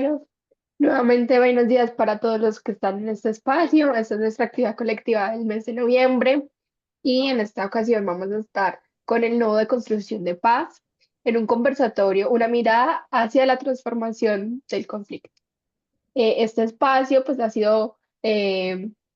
Bueno, nuevamente buenos días para todos los que están en este espacio. Esta es nuestra actividad colectiva del mes de noviembre y en esta ocasión vamos a estar con el nodo de construcción de paz en un conversatorio, una mirada hacia la transformación del conflicto. Este espacio pues ha sido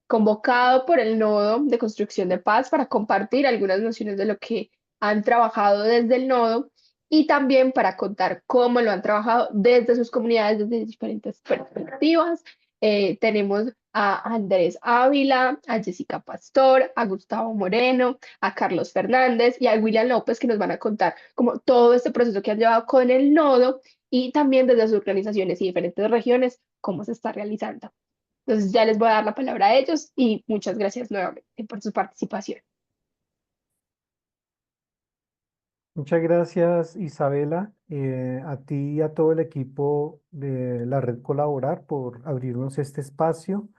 convocado por el nodo de construcción de paz para compartir algunas nociones de lo que han trabajado desde el nodo y también para contar cómo lo han trabajado desde sus comunidades, desde diferentes perspectivas. Tenemos a Andrés Ávila, a Jessica Pastor, a Gustavo Moreno, a Carlos Fernández y a William López que nos van a contar como todo este proceso que han llevado con el nodo y también desde sus organizaciones y diferentes regiones cómo se está realizando. Entonces ya les voy a dar la palabra a ellos y muchas gracias nuevamente por su participación. Muchas gracias, Isabela, a ti y a todo el equipo de la Red Colaborar por abrirnos este espacio,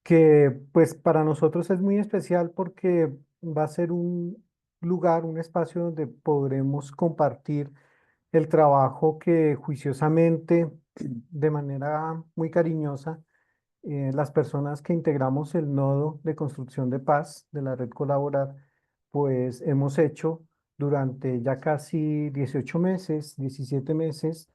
que pues para nosotros es muy especial porque va a ser un lugar, un espacio donde podremos compartir el trabajo que juiciosamente, de manera muy cariñosa, las personas que integramos el nodo de construcción de paz de la red Colaborar, pues hemos hecho durante ya casi 18 meses, 17 meses,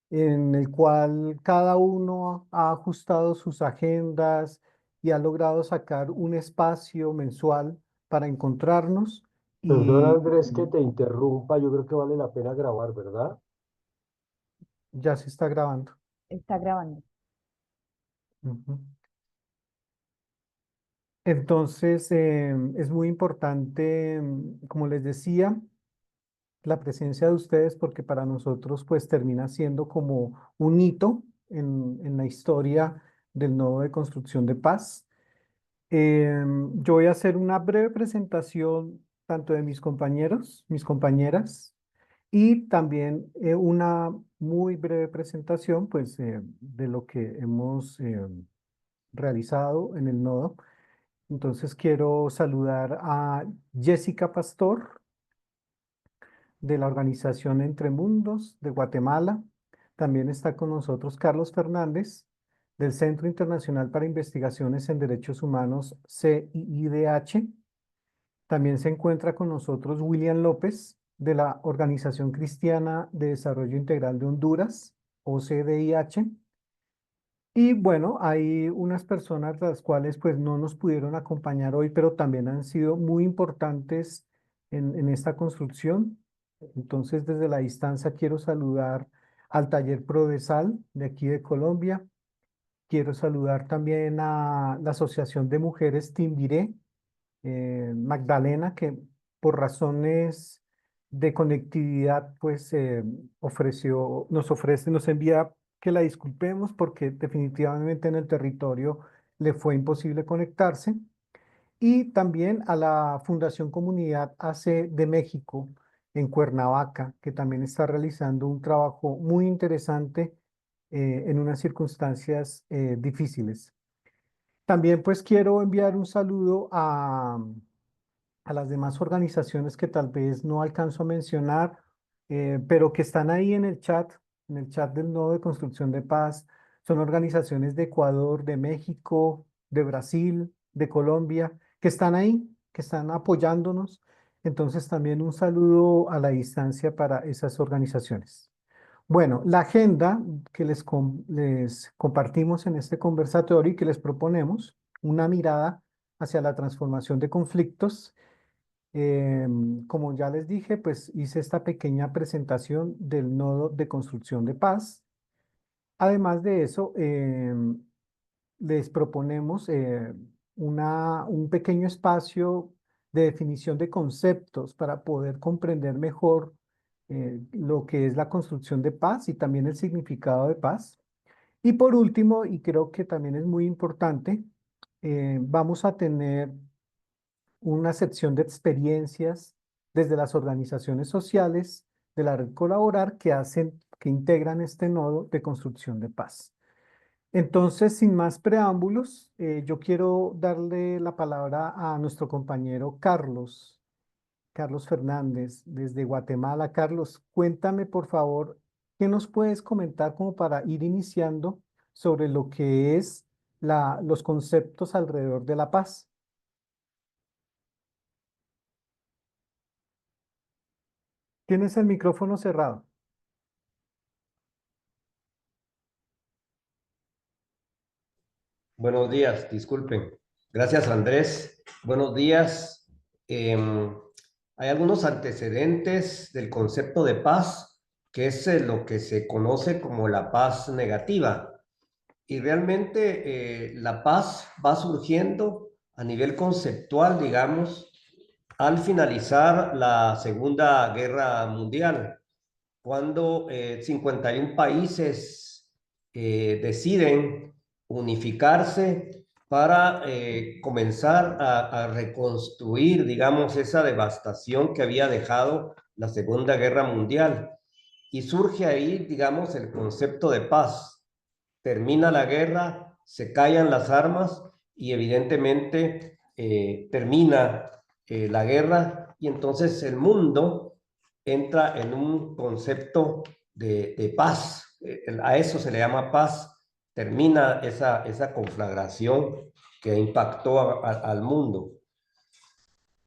en el cual cada uno ha ajustado sus agendas y ha logrado sacar un espacio mensual para encontrarnos Perdona y Andrés que te interrumpa, yo creo que vale la pena grabar, ¿verdad? ya se está grabando. Está grabando. Ujú. Entonces, es muy importante, como les decía, la presencia de ustedes porque para nosotros pues termina siendo como un hito en la historia del nodo de construcción de paz. Yo voy a hacer una breve presentación tanto de mis compañeros, mis compañeras, y también una muy breve presentación pues de lo que hemos realizado en el nodo. Entonces quiero saludar a Jessica Pastor de la organización Entre Mundos de Guatemala. También está con nosotros Carlos Fernández del Centro Internacional para Investigaciones en Derechos Humanos, CIIDH. También se encuentra con nosotros William López de la Organización Cristiana de Desarrollo Integral de Honduras, OCDIH. Y bueno, hay unas personas las cuales pues no nos pudieron acompañar hoy, pero también han sido muy importantes en esta construcción. Entonces, desde la distancia quiero saludar al Taller Prodesal de aquí de Colombia. Quiero saludar también a la Asociación de Mujeres Timbiré, Magdalena, que por razones de conectividad, pues nos envía que la disculpemos porque definitivamente en el territorio le fue imposible conectarse. Y también a la Fundación Comunidad AC de México en Cuernavaca, que también está realizando un trabajo muy interesante en unas circunstancias difíciles. También pues quiero enviar un saludo a las demás organizaciones que tal vez no alcanzo a mencionar, pero que están ahí en el chat del Nodo de Construcción de Paz. Son organizaciones de Ecuador, de México, de Brasil, de Colombia, que están ahí, que están apoyándonos. Entonces también un saludo a la distancia para esas organizaciones. Bueno, la agenda que les compartimos en este conversatorio y que les proponemos, una mirada hacia la transformación de conflictos. Como ya les dije, pues hice esta pequeña presentación del nodo de construcción de paz. Además de eso, les proponemos un pequeño espacio de definición de conceptos para poder comprender mejor lo que es la construcción de paz y también el significado de paz. Y por último, y creo que también es muy importante, vamos a tener una sección de experiencias desde las organizaciones sociales de la red Colaborar que integran este nodo de construcción de paz. Entonces, sin más preámbulos, yo quiero darle la palabra a nuestro compañero Carlos Fernández, desde Guatemala. Carlos, cuéntame, por favor, ¿Qué nos puedes comentar como para ir iniciando sobre lo que es los conceptos alrededor de la paz? Tienes el micrófono cerrado. Buenos días, disculpen. Gracias, Andrés. Buenos días. Em, Hay algunos antecedentes del concepto de paz, que es lo que se conoce como la paz negativa. Y realmente la paz va surgiendo a nivel conceptual, digamos, al finalizar la Segunda Guerra Mundial, cuando 51 países deciden unificarse para comenzar a reconstruir, digamos, esa devastación que había dejado la Segunda Guerra Mundial. Y surge ahí, digamos, el concepto de paz. Termina la guerra, se callan las armas y evidentemente termina la guerra y entonces el mundo entra en un concepto de paz. A eso se le llama paz. Termina esa conflagración que impactó al mundo.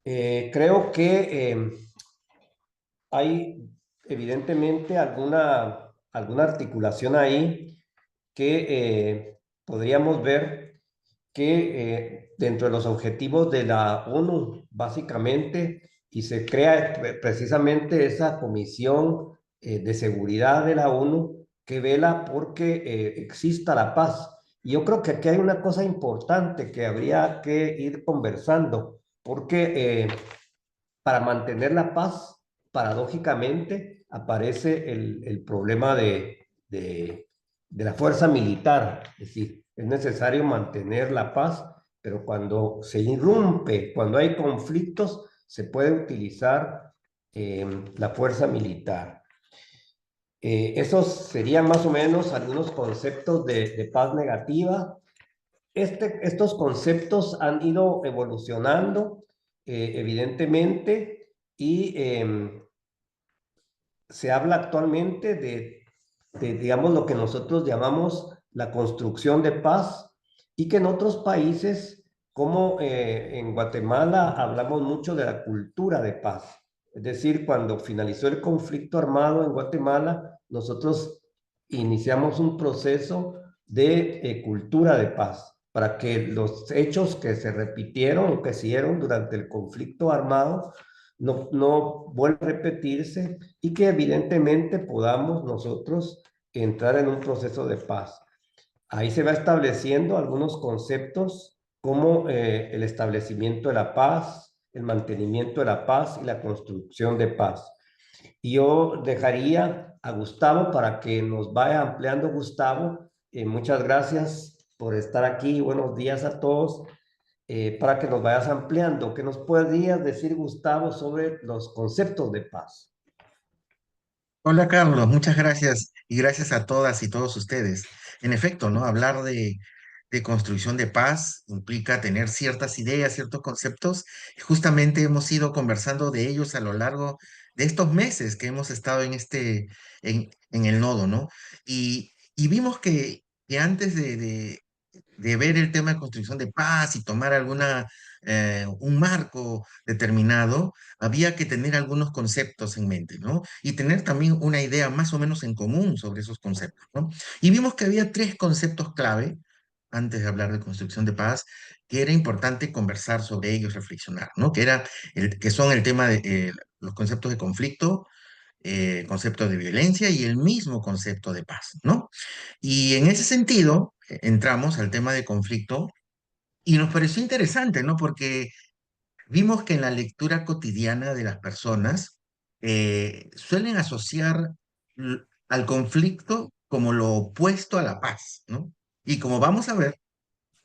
Creo que hay evidentemente alguna articulación ahí que podríamos ver que dentro de los objetivos de la ONU, básicamente, y se crea precisamente esa comisión de seguridad de la ONU que vela porque exista la paz. Y yo creo que aquí hay una cosa importante que habría que ir conversando, porque para mantener la paz, paradójicamente, aparece el problema de la fuerza militar. Es decir, es necesario mantener la paz, pero cuando se irrumpe, cuando hay conflictos, se puede utilizar la fuerza militar. Esos serían más o menos algunos conceptos de paz negativa. Estos conceptos han ido evolucionando, evidentemente, y se habla actualmente digamos, lo que nosotros llamamos la construcción de paz, y que en otros países, como en Guatemala, hablamos mucho de la cultura de paz. Es decir, cuando finalizó el conflicto armado en Guatemala, nosotros iniciamos un proceso de cultura de paz para que los hechos que se repitieron o que se dieron durante el conflicto armado no vuelva a repetirse y que evidentemente podamos nosotros entrar en un proceso de paz. Ahí se va estableciendo algunos conceptos como el establecimiento de la paz, el mantenimiento de la paz y la construcción de paz. Y yo dejaría a Gustavo para que nos vaya ampliando. Gustavo, muchas gracias por estar aquí. Buenos días a todos. Para que nos vayas ampliando. ¿Qué nos podrías decir, Gustavo, sobre los conceptos de paz? Hola Carlos, muchas gracias y gracias a todas y todos ustedes. En efecto, ¿no? Hablar de construcción de paz implica tener ciertas ideas, ciertos conceptos. Y justamente hemos ido conversando de ellos a lo largo de estos meses que hemos estado en el nodo, ¿no? Y vimos que antes de ver el tema de construcción de paz y tomar un marco determinado, había que tener algunos conceptos en mente, ¿no? Y tener también una idea más o menos en común sobre esos conceptos, ¿no? Y vimos que había tres conceptos clave antes de hablar de construcción de paz, que era importante conversar sobre ellos, reflexionar, ¿no? Que son el tema de los conceptos de conflicto, concepto de violencia y el mismo concepto de paz, ¿no? Y en ese sentido, entramos al tema de conflicto y nos pareció interesante, ¿no? Porque vimos que en la lectura cotidiana de las personas suelen asociar al conflicto como lo opuesto a la paz, ¿no? Y como vamos a ver,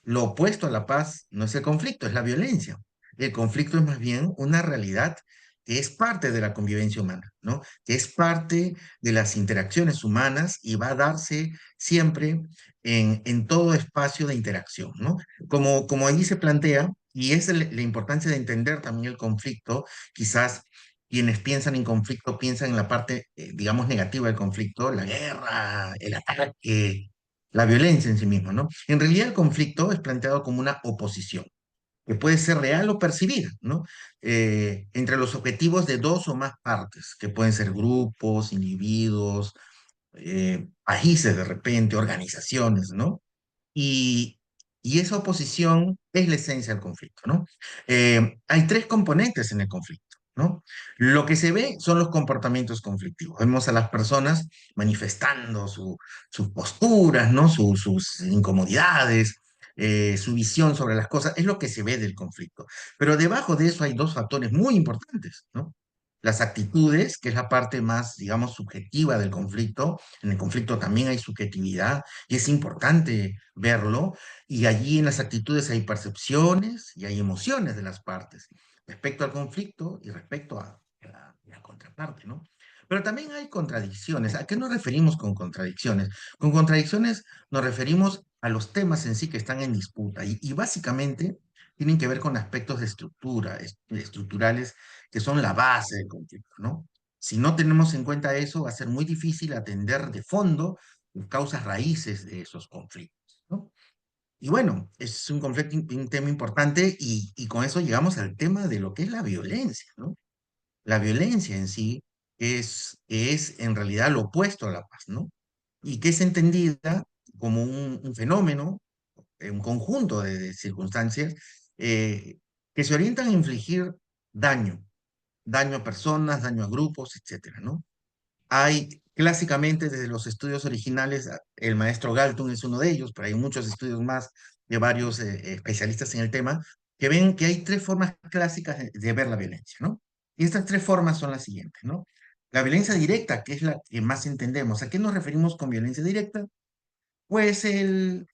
lo opuesto a la paz no es el conflicto, es la violencia. El conflicto es más bien una realidad que es parte de la convivencia humana, ¿no? Que es parte de las interacciones humanas y va a darse siempre en todo espacio de interacción, ¿no? Como allí se plantea, y es la importancia de entender también el conflicto, quizás quienes piensan en conflicto piensan en la parte, digamos, negativa del conflicto, la guerra, el ataque, la violencia en sí misma, ¿no? En realidad el conflicto es planteado como una oposición, que puede ser real o percibida, ¿no? Entre los objetivos de dos o más partes, que pueden ser grupos, individuos, países de repente, organizaciones, ¿no? Y, y esa oposición es la esencia del conflicto, ¿no? Hay tres componentes en el conflicto, ¿no? Lo que se ve son los comportamientos conflictivos. Vemos a las personas manifestando sus posturas, ¿no? Sus incomodidades, su visión sobre las cosas, es lo que se ve del conflicto. Pero debajo de eso hay dos factores muy importantes, ¿no? Las actitudes, que es la parte más, digamos, subjetiva del conflicto. En el conflicto también hay subjetividad y es importante verlo. Y allí en las actitudes hay percepciones y hay emociones de las partes respecto al conflicto y respecto a la contraparte, ¿no? Pero también hay contradicciones. ¿A qué nos referimos con contradicciones? Con contradicciones nos referimos a los temas en sí que están en disputa y básicamente tienen que ver con aspectos de estructura, estructurales que son la base del conflicto, ¿no? Si no tenemos en cuenta eso, va a ser muy difícil atender de fondo las causas raíces de esos conflictos, ¿no? Y bueno, es un conflicto, un tema importante y con eso llegamos al tema de lo que es la violencia, ¿no? La violencia en sí es en realidad lo opuesto a la paz, ¿no? Y que es entendida como un fenómeno, un conjunto de circunstancias eh, que se orientan a infligir daño, daño a personas, daño a grupos, etcétera, ¿no? Hay clásicamente desde los estudios originales, el maestro Galton es uno de ellos, pero hay muchos estudios más de varios especialistas en el tema, que ven que hay tres formas clásicas de ver la violencia, ¿no? Y estas tres formas son las siguientes, ¿no? La violencia directa, que es la que más entendemos. ¿A qué nos referimos con violencia directa? Pues el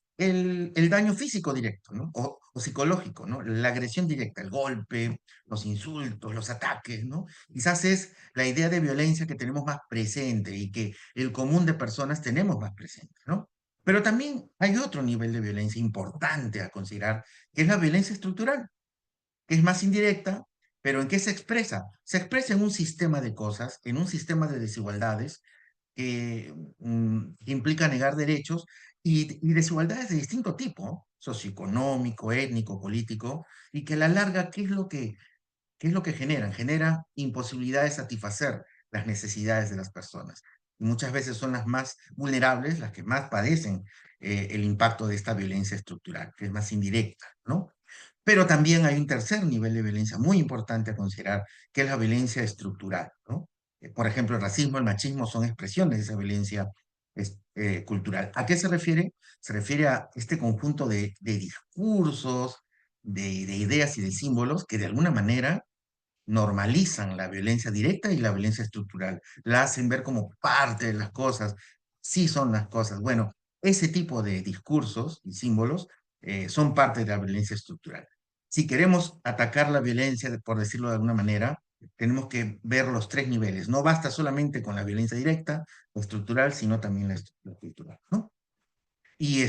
daño físico directo, ¿no? O psicológico, ¿no? La agresión directa, el golpe, los insultos, los ataques, ¿no? Quizás es la idea de violencia que tenemos más presente y que el común de personas tenemos más presente, ¿no? Pero también hay otro nivel de violencia importante a considerar, que es la violencia estructural, que es más indirecta, pero ¿en qué se expresa? Se expresa en un sistema de cosas, en un sistema de desigualdades que implica negar derechos y desigualdades de distinto tipo, socioeconómico, étnico, político, y que a la larga, ¿qué es lo que generan? Genera imposibilidad de satisfacer las necesidades de las personas. Y muchas veces son las más vulnerables, las que más padecen el impacto de esta violencia estructural, que es más indirecta, ¿no? Pero también hay un tercer nivel de violencia muy importante a considerar, que es la violencia estructural, ¿no? Por ejemplo, el racismo, el machismo son expresiones de esa violencia cultural. ¿A qué se refiere? Se refiere a este conjunto de discursos, de ideas y de símbolos que de alguna manera normalizan la violencia directa y la violencia estructural. La hacen ver como parte de las cosas. Sí son las cosas. Bueno, ese tipo de discursos y símbolos son parte de la violencia estructural. Si queremos atacar la violencia, por decirlo de alguna manera, tenemos que ver los tres niveles. No basta solamente con la violencia directa o estructural, sino también la estructural, ¿no? Y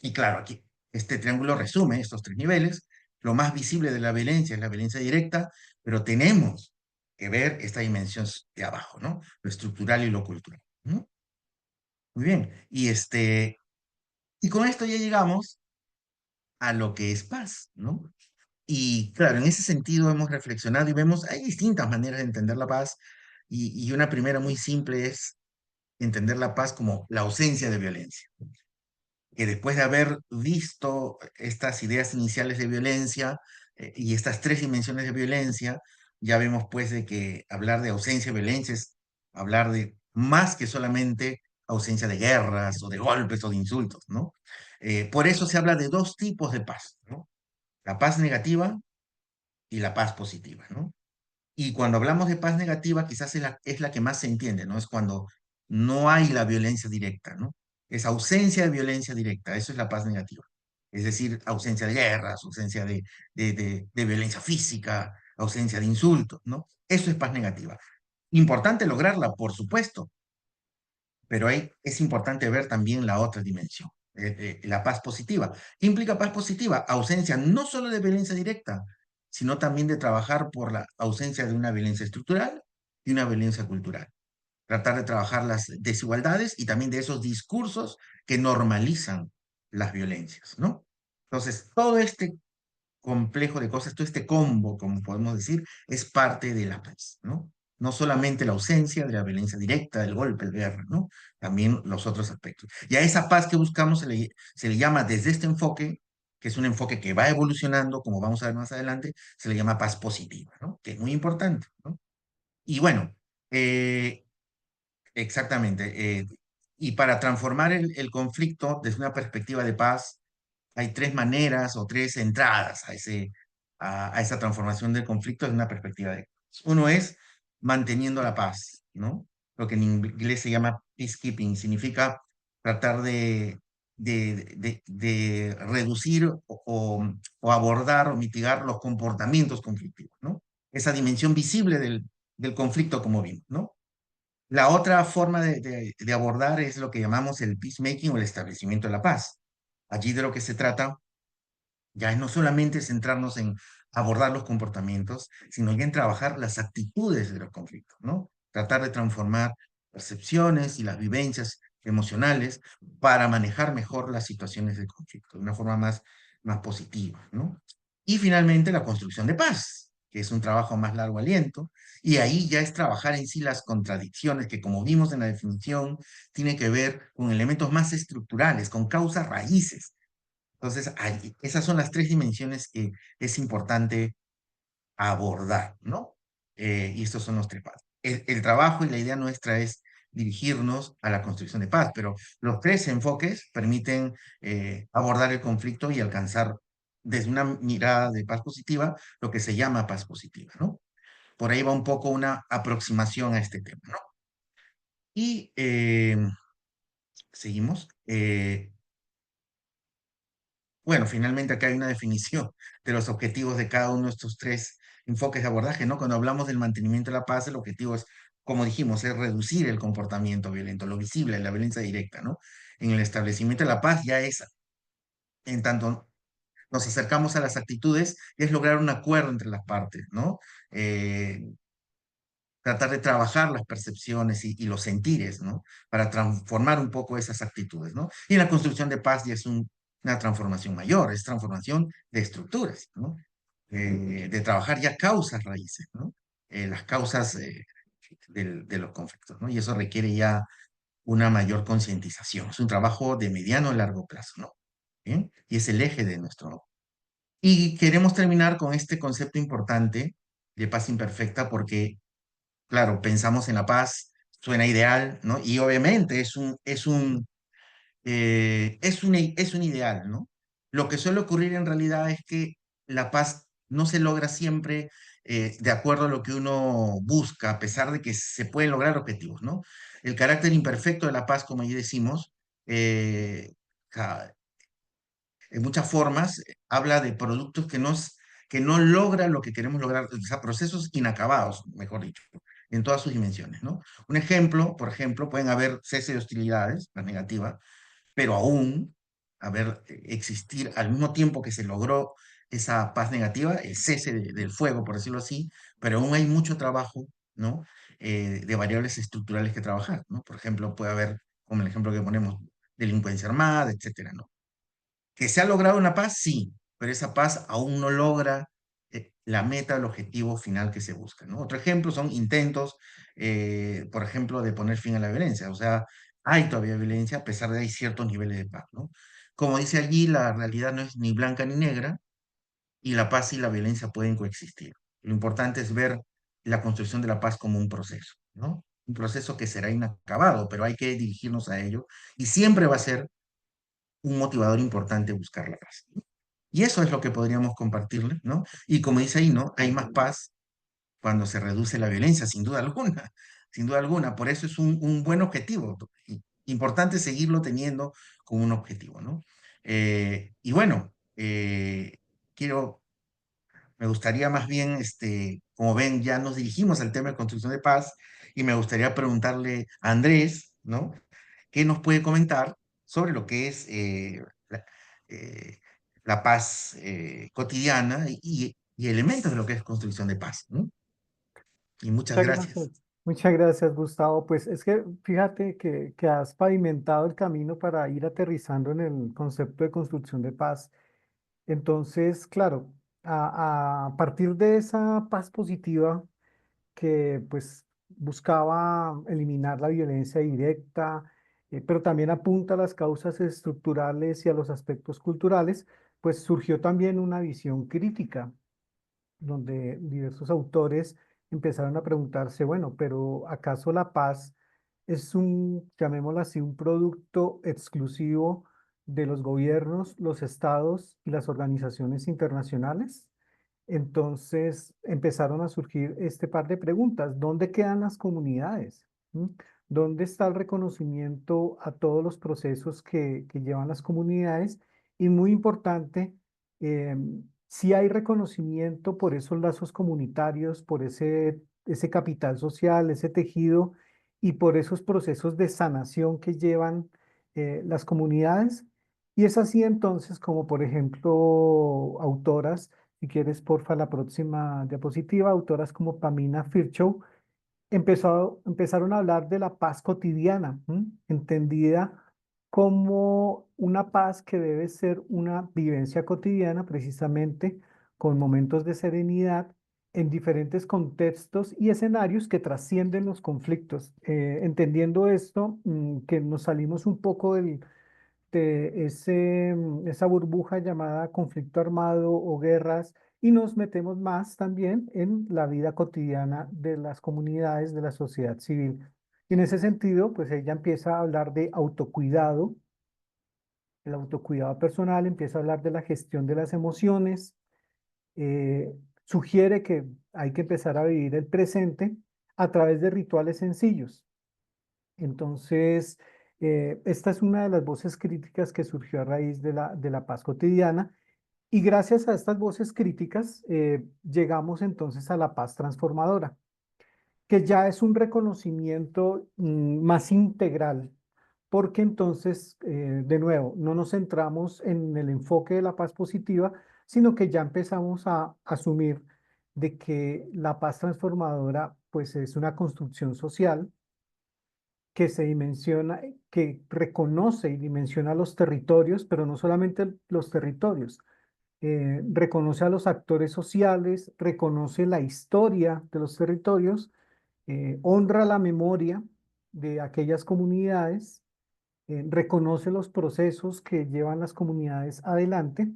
y claro, aquí este triángulo resume estos tres niveles. Lo más visible de la violencia es la violencia directa, pero tenemos que ver esta dimensión de abajo, ¿no? Lo estructural y lo cultural, ¿no? Muy bien. Y con esto ya llegamos a lo que es paz, ¿no? Y claro, en ese sentido hemos reflexionado y vemos, hay distintas maneras de entender la paz, y una primera muy simple es entender la paz como la ausencia de violencia, que después de haber visto estas ideas iniciales de violencia y estas tres dimensiones de violencia, ya vemos pues de que hablar de ausencia de violencia es hablar de más que solamente ausencia de guerras o de golpes o de insultos, ¿no? Por eso se habla de dos tipos de paz, ¿no? La paz negativa y la paz positiva, ¿no? Y cuando hablamos de paz negativa, quizás es la que más se entiende, ¿no? Es cuando no hay la violencia directa, ¿no? Es ausencia de violencia directa, eso es la paz negativa. Es decir, ausencia de guerras, ausencia de violencia física, ausencia de insultos, ¿no? Eso es paz negativa. Importante lograrla, por supuesto, pero es importante ver también la otra dimensión, la paz positiva. ¿Qué implica paz positiva? Ausencia no solo de violencia directa, sino también de trabajar por la ausencia de una violencia estructural y una violencia cultural. Tratar de trabajar las desigualdades y también de esos discursos que normalizan las violencias, ¿no? Entonces, todo este complejo de cosas, todo este combo, como podemos decir, es parte de la paz, ¿no? No solamente la ausencia de la violencia directa, del golpe, de guerra, ¿no? También los otros aspectos. Y a esa paz que buscamos se le llama desde este enfoque, que es un enfoque que va evolucionando, como vamos a ver más adelante, se le llama paz positiva, ¿no? Que es muy importante, ¿no? Y bueno, eh, exactamente. Y para transformar el conflicto desde una perspectiva de paz, hay tres maneras o tres entradas a esa transformación del conflicto desde una perspectiva de paz. Uno es manteniendo la paz, ¿no? Lo que en inglés se llama peacekeeping, significa tratar de reducir o abordar o mitigar los comportamientos conflictivos, ¿no? Esa dimensión visible del conflicto como vimos, ¿no? La otra forma de abordar es lo que llamamos el peacemaking o el establecimiento de la paz. Allí de lo que se trata ya es no solamente centrarnos en abordar los comportamientos, sino ya en trabajar las actitudes de los conflictos, ¿no? Tratar de transformar percepciones y las vivencias emocionales para manejar mejor las situaciones de conflicto de una forma más positiva, ¿no? Y finalmente la construcción de paz, que es un trabajo a más largo aliento, y ahí ya es trabajar en sí las contradicciones que, como vimos en la definición, tiene que ver con elementos más estructurales, con causas raíces. Entonces, esas son las tres dimensiones que es importante abordar, ¿no? Y estos son los tres pasos. El trabajo y la idea nuestra es dirigirnos a la construcción de paz, pero los tres enfoques permiten abordar el conflicto y alcanzar desde una mirada de paz positiva lo que se llama paz positiva, ¿no? Por ahí va un poco una aproximación a este tema, ¿no? Y seguimos. Bueno, finalmente acá hay una definición de los objetivos de cada uno de estos tres enfoques de abordaje, ¿no? Cuando hablamos del mantenimiento de la paz, el objetivo es, como dijimos, es reducir el comportamiento violento, lo visible, la violencia directa, ¿no? En el establecimiento de la paz ya es, en tanto nos acercamos a las actitudes, ya es lograr un acuerdo entre las partes, ¿no? Eh, Tratar de trabajar las percepciones y los sentires, ¿no? Para transformar un poco esas actitudes, ¿no? Y en la construcción de paz ya es una transformación mayor, es transformación de estructuras, ¿no? De trabajar ya causas raíces, ¿no? Las causas de los conflictos, ¿no? Y eso requiere ya una mayor concientización. Es un trabajo de mediano a largo plazo, ¿no? ¿Bien? Y es el eje de nuestro... Y queremos terminar con este concepto importante de paz imperfecta porque claro, pensamos en la paz, suena ideal, ¿no? Y obviamente es un ideal, ¿no? Lo que suele ocurrir en realidad es que la paz no se logra siempre de acuerdo a lo que uno busca, a pesar de que se pueden lograr objetivos, ¿no? El carácter imperfecto de la paz, como ya decimos, eh, en muchas formas, habla de productos que no logran lo que queremos lograr, o sea, procesos inacabados, mejor dicho, en todas sus dimensiones, ¿no? Un ejemplo, por ejemplo, pueden haber cese de hostilidades, la negativa, pero aún existir al mismo tiempo que se logró esa paz negativa, el cese del fuego, por decirlo así, pero aún hay mucho trabajo, ¿no? De variables estructurales que trabajar, ¿no? Por ejemplo, puede haber, como el ejemplo que ponemos, delincuencia armada, etcétera, ¿no? Que se ha logrado una paz, sí, pero esa paz aún no logra la meta, el objetivo final que se busca, ¿no? Otro ejemplo son intentos, por ejemplo, de poner fin a la violencia. O sea, hay todavía violencia a pesar de que hay ciertos niveles de paz, ¿no? Como dice allí, la realidad no es ni blanca ni negra y la paz y la violencia pueden coexistir. Lo importante es ver la construcción de la paz como un proceso, ¿no? Un proceso que será inacabado, pero hay que dirigirnos a ello y siempre va a ser un motivador importante buscar la paz. Y eso es lo que podríamos compartirle, ¿no? Y como dice ahí, ¿no? Hay más paz cuando se reduce la violencia, sin duda alguna, sin duda alguna. Por eso es un buen objetivo. Importante seguirlo teniendo como un objetivo, ¿no? Y bueno, quiero, me gustaría más bien, como ven, ya nos dirigimos al tema de construcción de paz y me gustaría preguntarle a Andrés, ¿no? ¿Qué nos puede comentar sobre lo que es eh, la paz cotidiana y elementos de lo que es construcción de paz, ¿no? Y muchas Muchas gracias. gracias. Muchas gracias, Gustavo. Pues es que fíjate que has pavimentado el camino para ir aterrizando en el concepto de construcción de paz. Entonces, claro, a partir de esa paz positiva que pues buscaba eliminar la violencia directa, pero también apunta a las causas estructurales y a los aspectos culturales, pues surgió también una visión crítica donde diversos autores empezaron a preguntarse, bueno, pero ¿acaso la paz es un, llamémoslo así, un producto exclusivo de los gobiernos, los estados y las organizaciones internacionales? Entonces empezaron a surgir este par de preguntas. ¿Dónde quedan las comunidades? ¿Mm? ¿Dónde está el reconocimiento a todos los procesos que llevan las comunidades? Y muy importante, si hay reconocimiento por esos lazos comunitarios, por ese capital social, ese tejido y por esos procesos de sanación que llevan las comunidades. Y es así entonces como, por ejemplo, autoras, si quieres, porfa, la próxima diapositiva, autoras como Pamina Firchow empezaron a hablar de la paz cotidiana, ¿m? Entendida como una paz que debe ser una vivencia cotidiana, precisamente con momentos de serenidad en diferentes contextos y escenarios que trascienden los conflictos. Entendiendo esto, que nos salimos un poco de esa burbuja llamada conflicto armado o guerras y nos metemos más también en la vida cotidiana de las comunidades, de la sociedad civil. Y en ese sentido, pues ella empieza a hablar de autocuidado, el autocuidado personal, empieza a hablar de la gestión de las emociones, sugiere que hay que empezar a vivir el presente a través de rituales sencillos. Entonces, esta es una de las voces críticas que surgió a raíz de la paz cotidiana y gracias a estas voces críticas llegamos entonces a la paz transformadora, que ya es un reconocimiento más integral, porque entonces, de nuevo, no nos centramos en el enfoque de la paz positiva, sino que ya empezamos a asumir de que la paz transformadora pues es una construcción social que se dimensiona, que reconoce y dimensiona los territorios, pero no solamente los territorios, reconoce a los actores sociales, reconoce la historia de los territorios, honra la memoria de aquellas comunidades, reconoce los procesos que llevan las comunidades adelante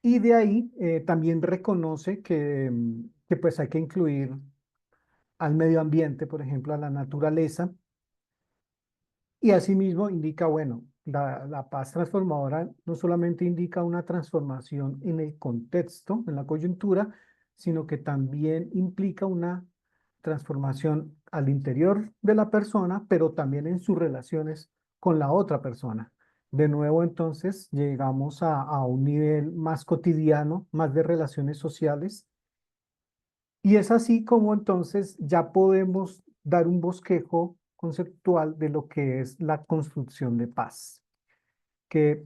y de ahí también reconoce que pues hay que incluir al medio ambiente, por ejemplo, a la naturaleza. Y asimismo indica, bueno, la paz transformadora no solamente indica una transformación en el contexto, en la coyuntura, sino que también implica una transformación al interior de la persona, pero también en sus relaciones con la otra persona. De nuevo, entonces, llegamos a un nivel más cotidiano, más de relaciones sociales, y es así como entonces ya podemos dar un bosquejo conceptual de lo que es la construcción de paz, que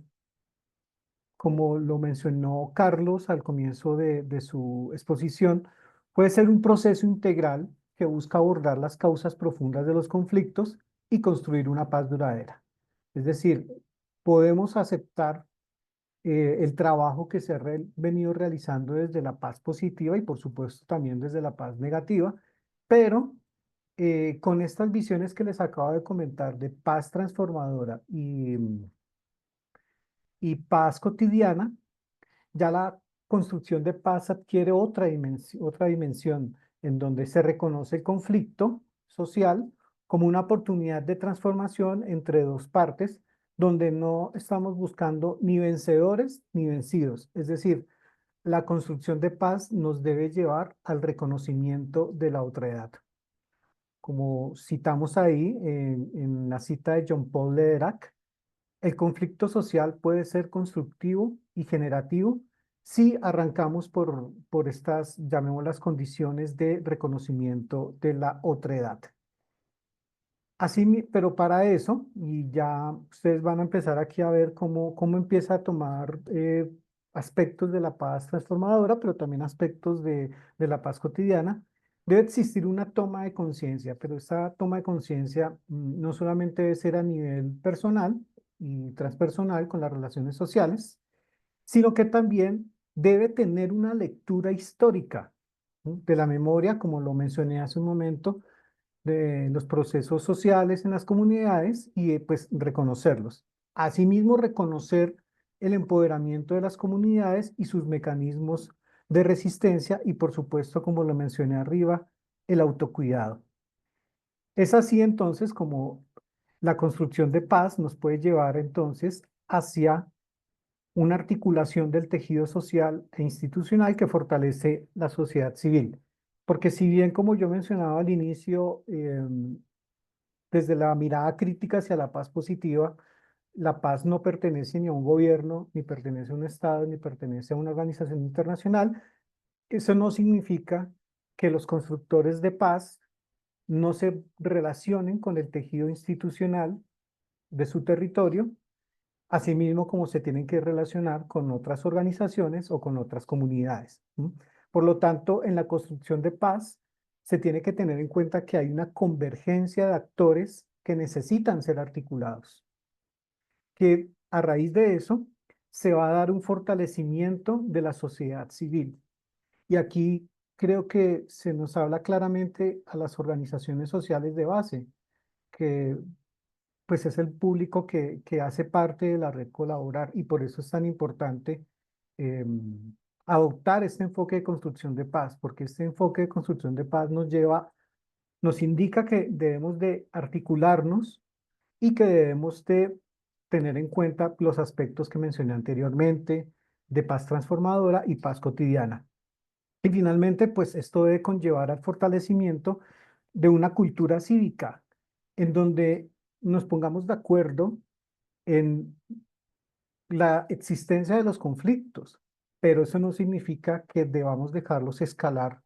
como lo mencionó Carlos al comienzo de su exposición, puede ser un proceso integral que busca abordar las causas profundas de los conflictos y construir una paz duradera. Es decir, podemos aceptar el trabajo que se ha venido realizando desde la paz positiva y por supuesto también desde la paz negativa, pero con estas visiones que les acabo de comentar de paz transformadora y paz cotidiana, ya la construcción de paz adquiere otra dimensión en donde se reconoce el conflicto social como una oportunidad de transformación entre dos partes, donde no estamos buscando ni vencedores ni vencidos. Es decir, la construcción de paz nos debe llevar al reconocimiento de la otredad. Como citamos ahí en la cita de John Paul Lederach, el conflicto social puede ser constructivo y generativo si arrancamos por estas, llamémoslas, condiciones de reconocimiento de la otredad. Así, pero para eso, y ya ustedes van a empezar aquí a ver cómo empieza a tomar aspectos de la paz transformadora, pero también aspectos de la paz cotidiana, debe existir una toma de conciencia, pero esa toma de conciencia no solamente debe ser a nivel personal y transpersonal con las relaciones sociales, sino que también debe tener una lectura histórica, ¿no?, de la memoria, como lo mencioné hace un momento, de los procesos sociales en las comunidades y pues reconocerlos. Asimismo, reconocer el empoderamiento de las comunidades y sus mecanismos de resistencia y, por supuesto, como lo mencioné arriba, el autocuidado. Es así entonces como la construcción de paz nos puede llevar entonces hacia una articulación del tejido social e institucional que fortalece la sociedad civil. Porque si bien, como yo mencionaba al inicio, desde la mirada crítica hacia la paz positiva, la paz no pertenece ni a un gobierno, ni pertenece a un Estado, ni pertenece a una organización internacional. Eso no significa que los constructores de paz no se relacionen con el tejido institucional de su territorio, asimismo como se tienen que relacionar con otras organizaciones o con otras comunidades. Por lo tanto, en la construcción de paz se tiene que tener en cuenta que hay una convergencia de actores que necesitan ser articulados, que a raíz de eso se va a dar un fortalecimiento de la sociedad civil. Y aquí creo que se nos habla claramente a las organizaciones sociales de base, que pues es el público que hace parte de la red Colaborar, y por eso es tan importante adoptar este enfoque de construcción de paz, porque este enfoque de construcción de paz nos indica que debemos de articularnos y que debemos de tener en cuenta los aspectos que mencioné anteriormente de paz transformadora y paz cotidiana. Y finalmente, pues esto debe conllevar al fortalecimiento de una cultura cívica en donde nos pongamos de acuerdo en la existencia de los conflictos, pero eso no significa que debamos dejarlos escalar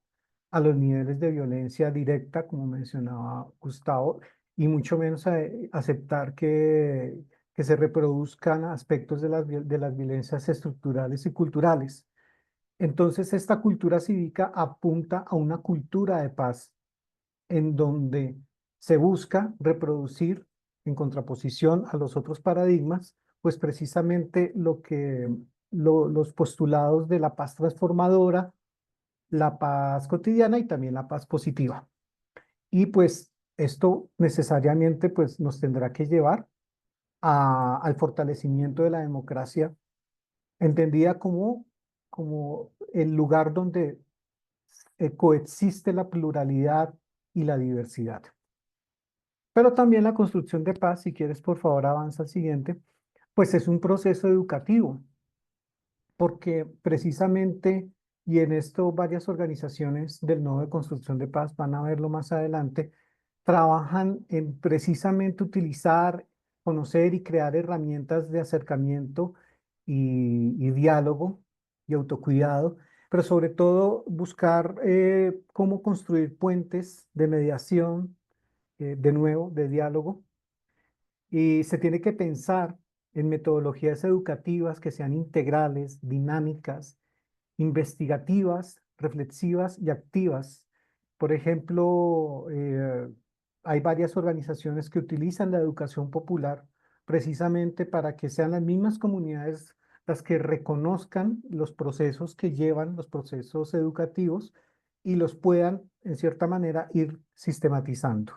a los niveles de violencia directa, como mencionaba Gustavo, y mucho menos aceptar que se reproduzcan aspectos de de las violencias estructurales y culturales. Entonces, esta cultura cívica apunta a una cultura de paz en donde se busca reproducir en contraposición a los otros paradigmas, pues precisamente los postulados de la paz transformadora, la paz cotidiana y también la paz positiva. Y pues esto necesariamente pues nos tendrá que llevar al fortalecimiento de la democracia, entendida como el lugar donde coexiste la pluralidad y la diversidad. Pero también la construcción de paz, si quieres por favor avanza al siguiente, pues es un proceso educativo, porque precisamente, y en esto varias organizaciones del Nodo de Construcción de Paz van a verlo más adelante, trabajan en precisamente utilizar, conocer y crear herramientas de acercamiento y diálogo y autocuidado, pero sobre todo buscar cómo construir puentes de mediación, de nuevo, de diálogo, y se tiene que pensar en metodologías educativas que sean integrales, dinámicas, investigativas, reflexivas y activas. Por ejemplo, hay varias organizaciones que utilizan la educación popular precisamente para que sean las mismas comunidades las que reconozcan los procesos que llevan los procesos educativos y los puedan, en cierta manera, ir sistematizando.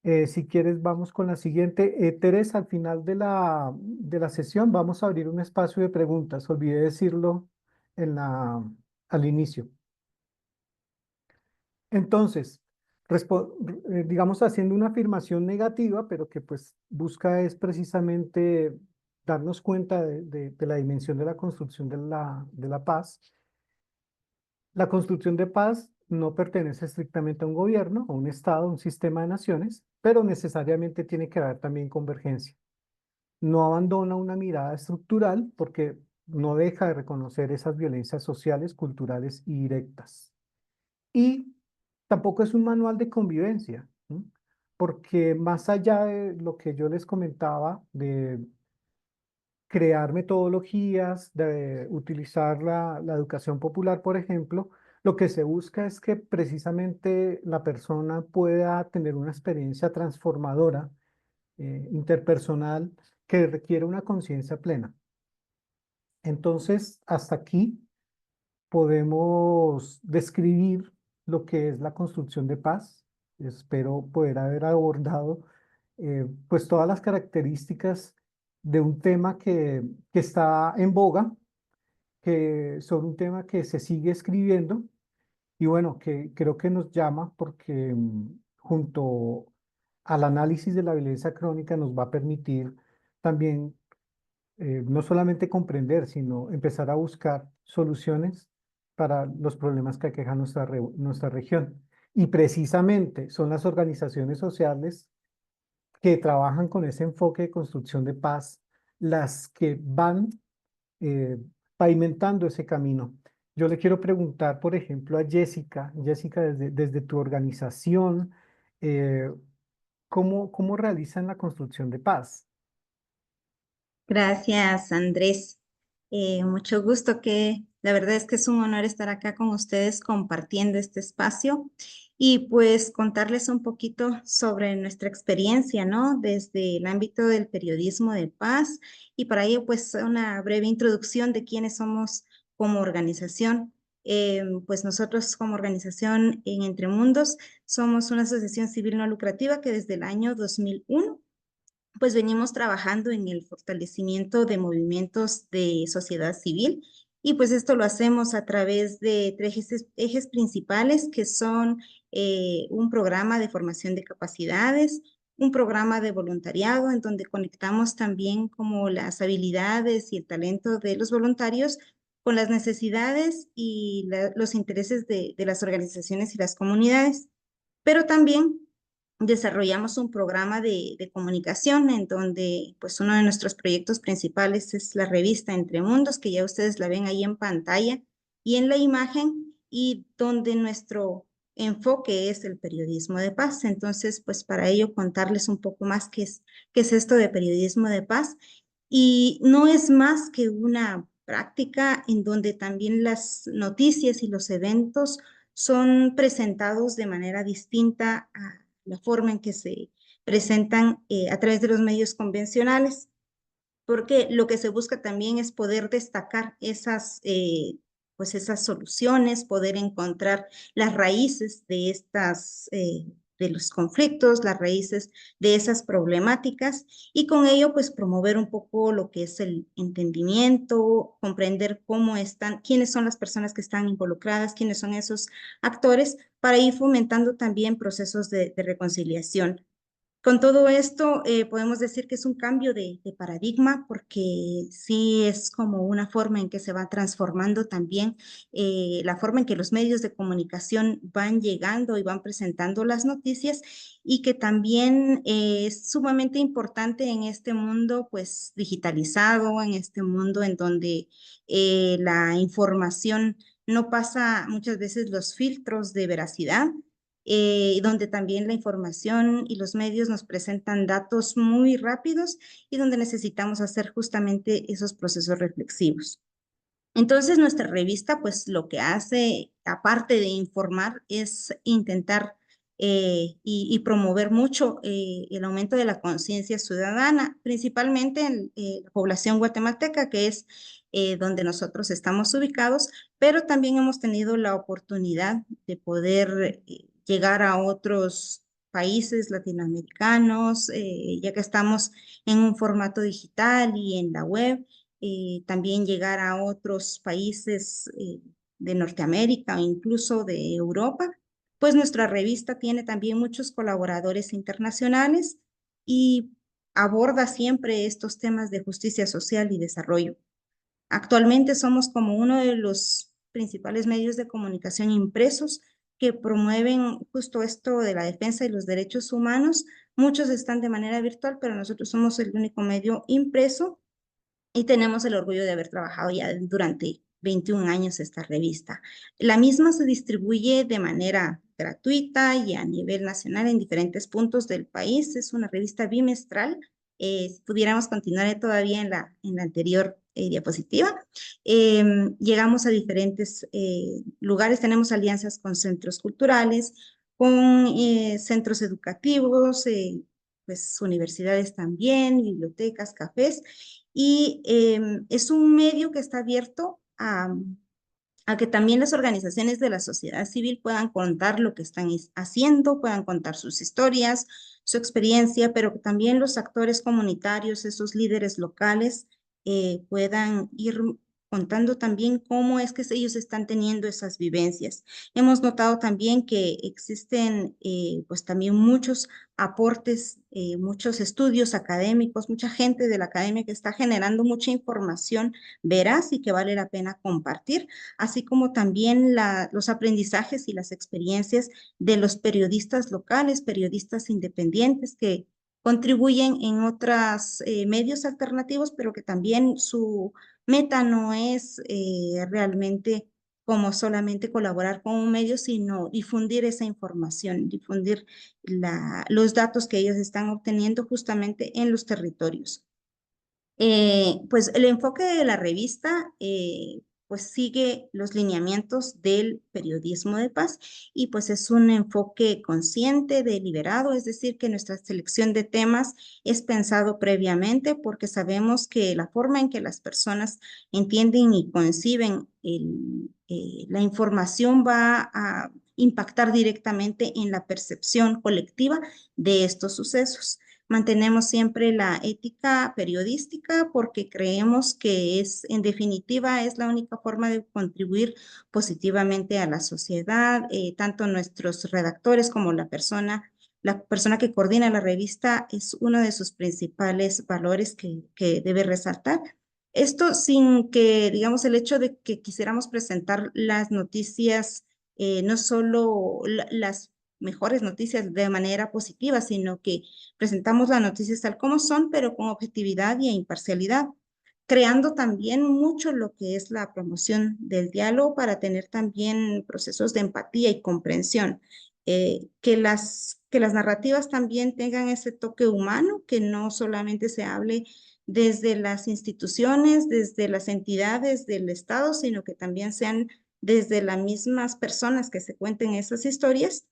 Si quieres, vamos con la siguiente. Teresa, al final de de la sesión vamos a abrir un espacio de preguntas. Olvidé decirlo al inicio. Entonces, digamos haciendo una afirmación negativa, pero que pues busca es precisamente darnos cuenta de la dimensión de la construcción de la paz. La construcción de paz no pertenece estrictamente a un gobierno, a un Estado, a un sistema de naciones, pero necesariamente tiene que haber también convergencia. No abandona una mirada estructural porque no deja de reconocer esas violencias sociales, culturales y directas. Y tampoco es un manual de convivencia, ¿no? Porque más allá de lo que yo les comentaba, crear metodologías, de utilizar la educación popular, por ejemplo, lo que se busca es que precisamente la persona pueda tener una experiencia transformadora, interpersonal, que requiere una conciencia plena. Entonces, hasta aquí podemos describir lo que es la construcción de paz. Espero poder haber abordado pues todas las características de un tema que está en boga, sobre un tema que se sigue escribiendo y bueno, que creo que nos llama porque junto al análisis de la violencia crónica nos va a permitir también no solamente comprender, sino empezar a buscar soluciones para los problemas que aquejan nuestra región. Y precisamente son las organizaciones sociales que trabajan con ese enfoque de construcción de paz las que van eh, pavimentando ese camino. Yo le quiero preguntar, por ejemplo, a Jessica, Jessica, desde tu organización, eh, ¿cómo realizan la construcción de paz? Gracias, Andrés. Mucho gusto que la verdad es que es un honor estar acá con ustedes compartiendo este espacio y pues contarles un poquito sobre nuestra experiencia, ¿no? Desde el ámbito del periodismo de paz y para ello pues una breve introducción de quiénes somos como organización. Pues nosotros como organización en Entre Mundos somos una asociación civil no lucrativa que desde el año 2001 pues venimos trabajando en el fortalecimiento de movimientos de sociedad civil y pues esto lo hacemos a través de tres ejes principales que son un programa de formación de capacidades, un programa de voluntariado en donde conectamos también como las habilidades y el talento de los voluntarios con las necesidades y los intereses de las organizaciones y las comunidades, pero también desarrollamos un programa de comunicación en donde pues uno de nuestros proyectos principales es la revista Entre Mundos, que ya ustedes la ven ahí en pantalla y en la imagen, y donde nuestro enfoque es el periodismo de paz. Entonces, pues para ello contarles un poco más qué es esto de periodismo de paz. Y no es más que una práctica en donde también las noticias y los eventos son presentados de manera distinta a la forma en que se presentan a través de los medios convencionales, porque lo que se busca también es poder destacar pues esas soluciones, poder encontrar las raíces de de los conflictos, las raíces de esas problemáticas y con ello pues promover un poco lo que es el entendimiento, comprender cómo están, quiénes son las personas que están involucradas, quiénes son esos actores, para ir fomentando también procesos de reconciliación. Con todo esto, podemos decir que es un cambio de paradigma porque sí es como una forma en que se va transformando también la forma en que los medios de comunicación van llegando y van presentando las noticias y que también es sumamente importante en este mundo pues digitalizado, en este mundo en donde la información no pasa muchas veces los filtros de veracidad, donde también la información y los medios nos presentan datos muy rápidos y donde necesitamos hacer justamente esos procesos reflexivos. Entonces, nuestra revista, pues lo que hace, aparte de informar, es intentar y promover mucho el aumento de la conciencia ciudadana, principalmente en la población guatemalteca, que es donde nosotros estamos ubicados, pero también hemos tenido la oportunidad de poder llegar a otros países latinoamericanos, ya que estamos en un formato digital y en la web, también llegar a otros países de Norteamérica o incluso de Europa. Pues nuestra revista tiene también muchos colaboradores internacionales y aborda siempre estos temas de justicia social y desarrollo. Actualmente somos como uno de los principales medios de comunicación impresos que promueven justo esto de la defensa de los derechos humanos. Muchos están de manera virtual, pero nosotros somos el único medio impreso y tenemos el orgullo de haber trabajado ya durante 21 años esta revista. La misma se distribuye de manera gratuita y a nivel nacional en diferentes puntos del país. Es una revista bimestral Si pudiéramos continuar todavía en la anterior diapositiva. Llegamos a diferentes lugares, tenemos alianzas con centros culturales, con centros educativos, pues universidades también, bibliotecas, cafés, y es un medio que está abierto a que también las organizaciones de la sociedad civil puedan contar lo que están haciendo, puedan contar sus historias, su experiencia, pero que también los actores comunitarios, esos líderes locales, puedan ir contando también cómo es que ellos están teniendo esas vivencias. Hemos notado también que existen pues también muchos aportes, muchos estudios académicos, mucha gente de la academia que está generando mucha información veraz y que vale la pena compartir, así como también los aprendizajes y las experiencias de los periodistas locales, periodistas independientes que contribuyen en otros medios alternativos, pero que también su meta no es realmente como solamente colaborar con un medio, sino difundir esa información, difundir los datos que ellos están obteniendo justamente en los territorios. Pues el enfoque de la revista pues sigue los lineamientos del periodismo de paz y pues es un enfoque consciente, deliberado, es decir, que nuestra selección de temas es pensado previamente porque sabemos que la forma en que las personas entienden y conciben la información va a impactar directamente en la percepción colectiva de estos sucesos. Mantenemos siempre la ética periodística porque creemos que en definitiva, es la única forma de contribuir positivamente a la sociedad. Tanto nuestros redactores como la persona que coordina la revista es uno de sus principales valores que debe resaltar. Esto sin que, digamos, el hecho de que quisiéramos presentar las noticias, no solo las mejores noticias de manera positiva, sino que presentamos las noticias tal como son, pero con objetividad y imparcialidad, creando también mucho lo que es la promoción del diálogo para tener también procesos de empatía y comprensión. Que las narrativas también tengan ese toque humano, que no solamente se hable desde las instituciones, desde las entidades del Estado, sino que también sean desde las mismas personas que se cuenten esas historias,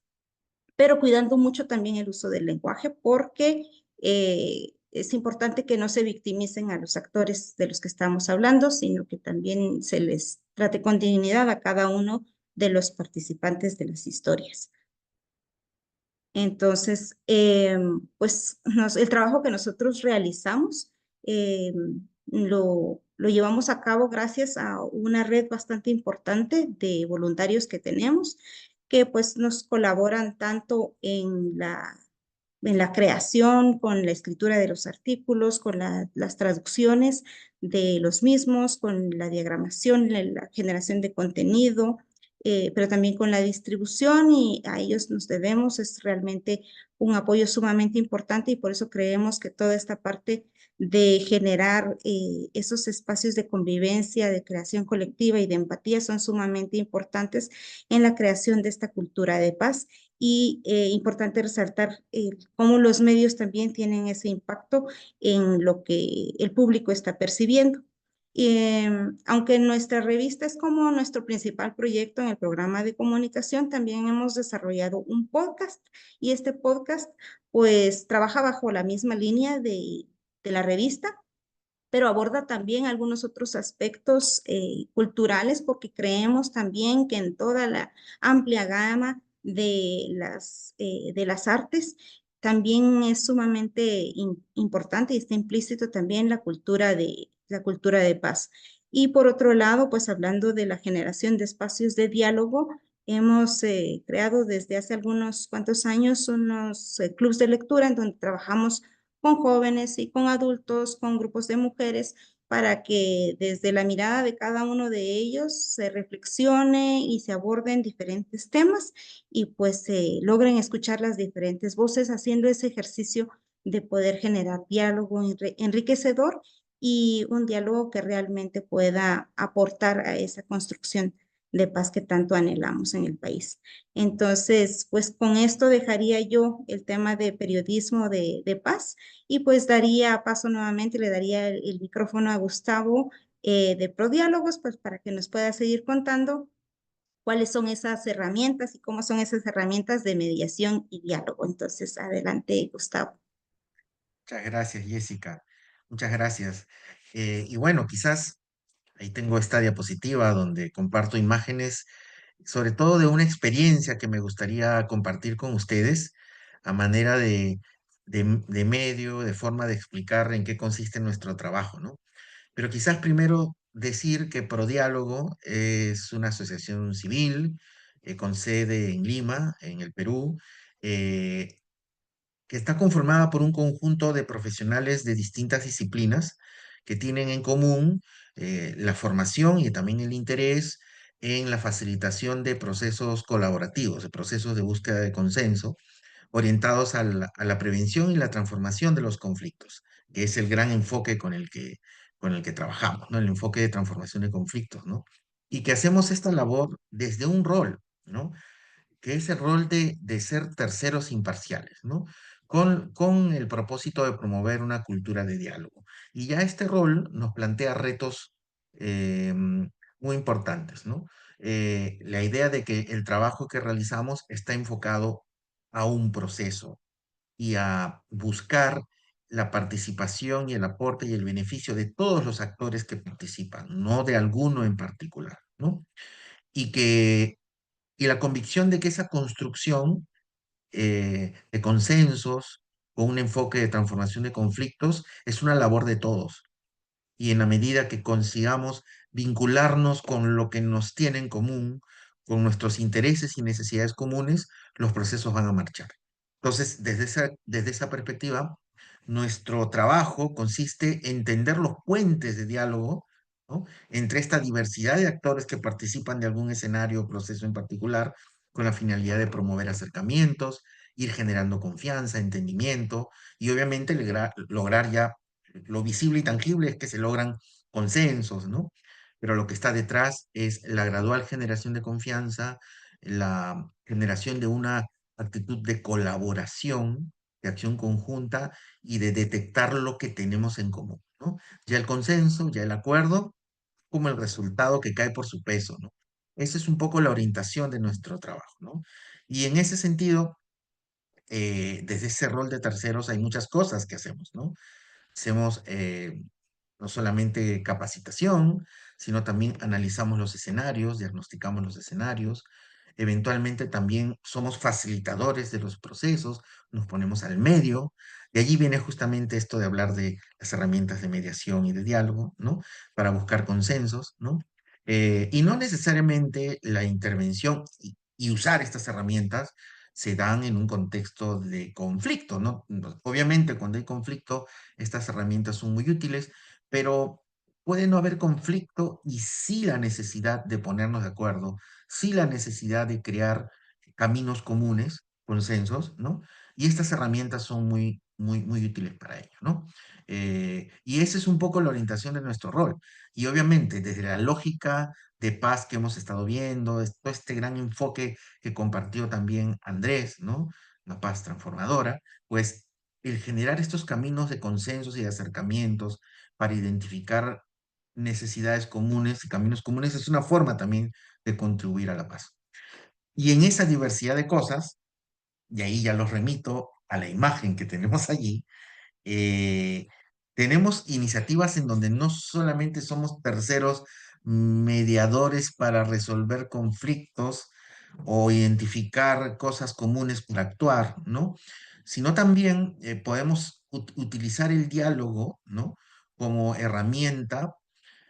pero cuidando mucho también el uso del lenguaje porque es importante que no se victimicen a los actores de los que estamos hablando, sino que también se les trate con dignidad a cada uno de los participantes de las historias. Entonces, pues el trabajo que nosotros realizamos lo llevamos a cabo gracias a una red bastante importante de voluntarios que tenemos, que pues nos colaboran tanto en la creación, con la escritura de los artículos, con las traducciones de los mismos, con la diagramación, la generación de contenido, pero también con la distribución, y a ellos nos debemos. Es realmente un apoyo sumamente importante y por eso creemos que toda esta parte de generar esos espacios de convivencia, de creación colectiva y de empatía son sumamente importantes en la creación de esta cultura de paz. Y importante resaltar cómo los medios también tienen ese impacto en lo que el público está percibiendo. Aunque nuestra revista es como nuestro principal proyecto en el programa de comunicación, también hemos desarrollado un podcast y este podcast pues trabaja bajo la misma línea de la revista, pero aborda también algunos otros aspectos culturales porque creemos también que en toda la amplia gama de las artes también es sumamente importante y está implícito también la cultura de paz. Y por otro lado, pues hablando de la generación de espacios de diálogo, hemos creado desde hace algunos cuantos años unos clubes de lectura en donde trabajamos con jóvenes y con adultos, con grupos de mujeres, para que desde la mirada de cada uno de ellos se reflexione y se aborden diferentes temas y pues se logren escuchar las diferentes voces, haciendo ese ejercicio de poder generar diálogo enriquecedor y un diálogo que realmente pueda aportar a esa construcción de paz que tanto anhelamos en el país. Entonces, pues con esto dejaría yo el tema de periodismo de paz y pues daría paso nuevamente, le daría el micrófono a Gustavo de Prodiálogos, pues para que nos pueda seguir contando cuáles son esas herramientas y cómo son esas herramientas de mediación y diálogo. Entonces, adelante, Gustavo. Muchas gracias, Jessica. Muchas gracias. Y bueno, quizás ahí tengo esta diapositiva donde comparto imágenes, sobre todo de una experiencia que me gustaría compartir con ustedes a manera de medio, de forma de explicar en qué consiste nuestro trabajo, ¿no? Pero quizás primero decir que Prodiálogo es una asociación civil con sede en Lima, en el Perú, eh, que está conformada por un conjunto de profesionales de distintas disciplinas que tienen en común la formación y también el interés en la facilitación de procesos colaborativos, de procesos de búsqueda de consenso, orientados a la prevención y la transformación de los conflictos, que es el gran enfoque con el que trabajamos, ¿no? El enfoque de transformación de conflictos, ¿no? Y que hacemos esta labor desde un rol, ¿no? Que es el rol de ser terceros imparciales, ¿no? Con el propósito de promover una cultura de diálogo. Y ya este rol nos plantea retos muy importantes, ¿no? La idea de que el trabajo que realizamos está enfocado a un proceso y a buscar la participación y el aporte y el beneficio de todos los actores que participan, no de alguno en particular, ¿no? Y que y la convicción de que esa construcción de consensos con un enfoque de transformación de conflictos es una labor de todos. Y en la medida que consigamos vincularnos con lo que nos tiene en común, con nuestros intereses y necesidades comunes, los procesos van a marchar. Entonces, desde esa perspectiva, nuestro trabajo consiste en tender los puentes de diálogo, ¿no? Entre esta diversidad de actores que participan de algún escenario o proceso en particular, con la finalidad de promover acercamientos, ir generando confianza, entendimiento y obviamente lograr ya lo visible y tangible es que se logran consensos, ¿no? Pero lo que está detrás es la gradual generación de confianza, la generación de una actitud de colaboración, de acción conjunta y de detectar lo que tenemos en común, ¿no? Ya el consenso, ya el acuerdo, como el resultado que cae por su peso, ¿no? Esa es un poco la orientación de nuestro trabajo, ¿no? Y en ese sentido, desde ese rol de terceros hay muchas cosas que hacemos, ¿no? Hacemos no solamente capacitación, sino también analizamos los escenarios, diagnosticamos los escenarios. Eventualmente también somos facilitadores de los procesos, nos ponemos al medio. De allí viene justamente esto de hablar de las herramientas de mediación y de diálogo, ¿no? Para buscar consensos, ¿no? Y no necesariamente la intervención y usar estas herramientas se dan en un contexto de conflicto, ¿no? Obviamente, cuando hay conflicto, estas herramientas son muy útiles, pero puede no haber conflicto y sí la necesidad de ponernos de acuerdo, sí la necesidad de crear caminos comunes, consensos, ¿no? Y estas herramientas son muy útiles para ello, ¿no? Y esa es un poco la orientación de nuestro rol. Y obviamente, desde la lógica de paz que hemos estado viendo, todo este gran enfoque que compartió también Andrés, ¿no? La paz transformadora, pues el generar estos caminos de consensos y de acercamientos para identificar necesidades comunes y caminos comunes es una forma también de contribuir a la paz. Y en esa diversidad de cosas, y ahí ya los remito a la imagen que tenemos allí, eh, tenemos iniciativas en donde no solamente somos terceros mediadores para resolver conflictos o identificar cosas comunes para actuar, ¿no? Sino también podemos utilizar el diálogo, ¿no? Como herramienta,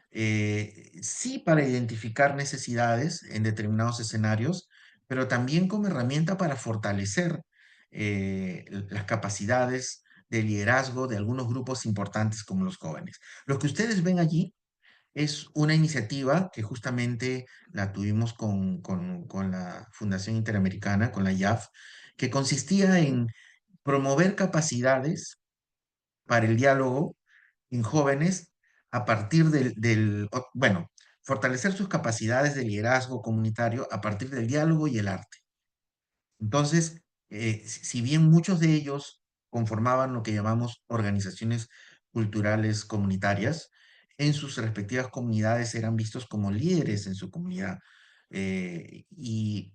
sí para identificar necesidades en determinados escenarios, pero también como herramienta para fortalecer las capacidades de liderazgo de algunos grupos importantes como los jóvenes. Lo que ustedes ven allí es una iniciativa que justamente la tuvimos con la Fundación Interamericana, con la IAF, que consistía en promover capacidades para el diálogo en jóvenes a partir bueno, fortalecer sus capacidades de liderazgo comunitario a partir del diálogo y el arte. Entonces, si bien muchos de ellos conformaban lo que llamamos organizaciones culturales comunitarias, en sus respectivas comunidades eran vistos como líderes en su comunidad. Y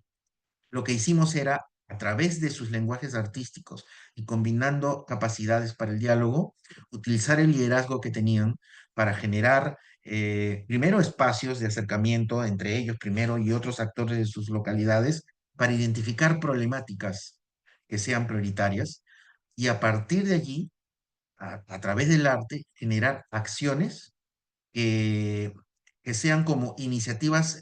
lo que hicimos era, a través de sus lenguajes artísticos y combinando capacidades para el diálogo, utilizar el liderazgo que tenían para generar primero espacios de acercamiento entre ellos primero y otros actores de sus localidades para identificar problemáticas que sean prioritarias y a partir de allí, a través del arte, generar acciones que, que sean como iniciativas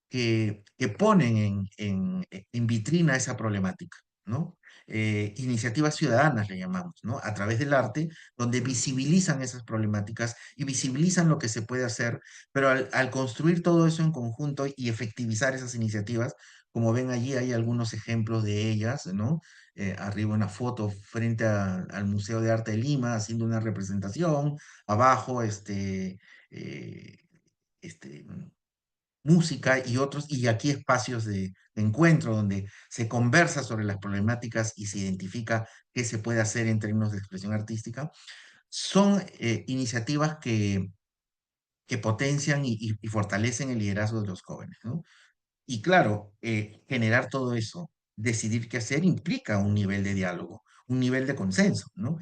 que ponen en vitrina esa problemática, ¿no? Iniciativas ciudadanas le llamamos, ¿no? A través del arte, donde visibilizan esas problemáticas y visibilizan lo que se puede hacer, pero al construir todo eso en conjunto y efectivizar esas iniciativas, como ven allí hay algunos ejemplos de ellas, ¿no? Arriba una foto frente al Museo de Arte de Lima haciendo una representación, abajo eh, este, música y otros, y aquí espacios de encuentro donde se conversa sobre las problemáticas y se identifica qué se puede hacer en términos de expresión artística, son iniciativas que potencian y fortalecen el liderazgo de los jóvenes, ¿no? Y claro, generar todo eso, decidir qué hacer, implica un nivel de diálogo, un nivel de consenso, ¿no?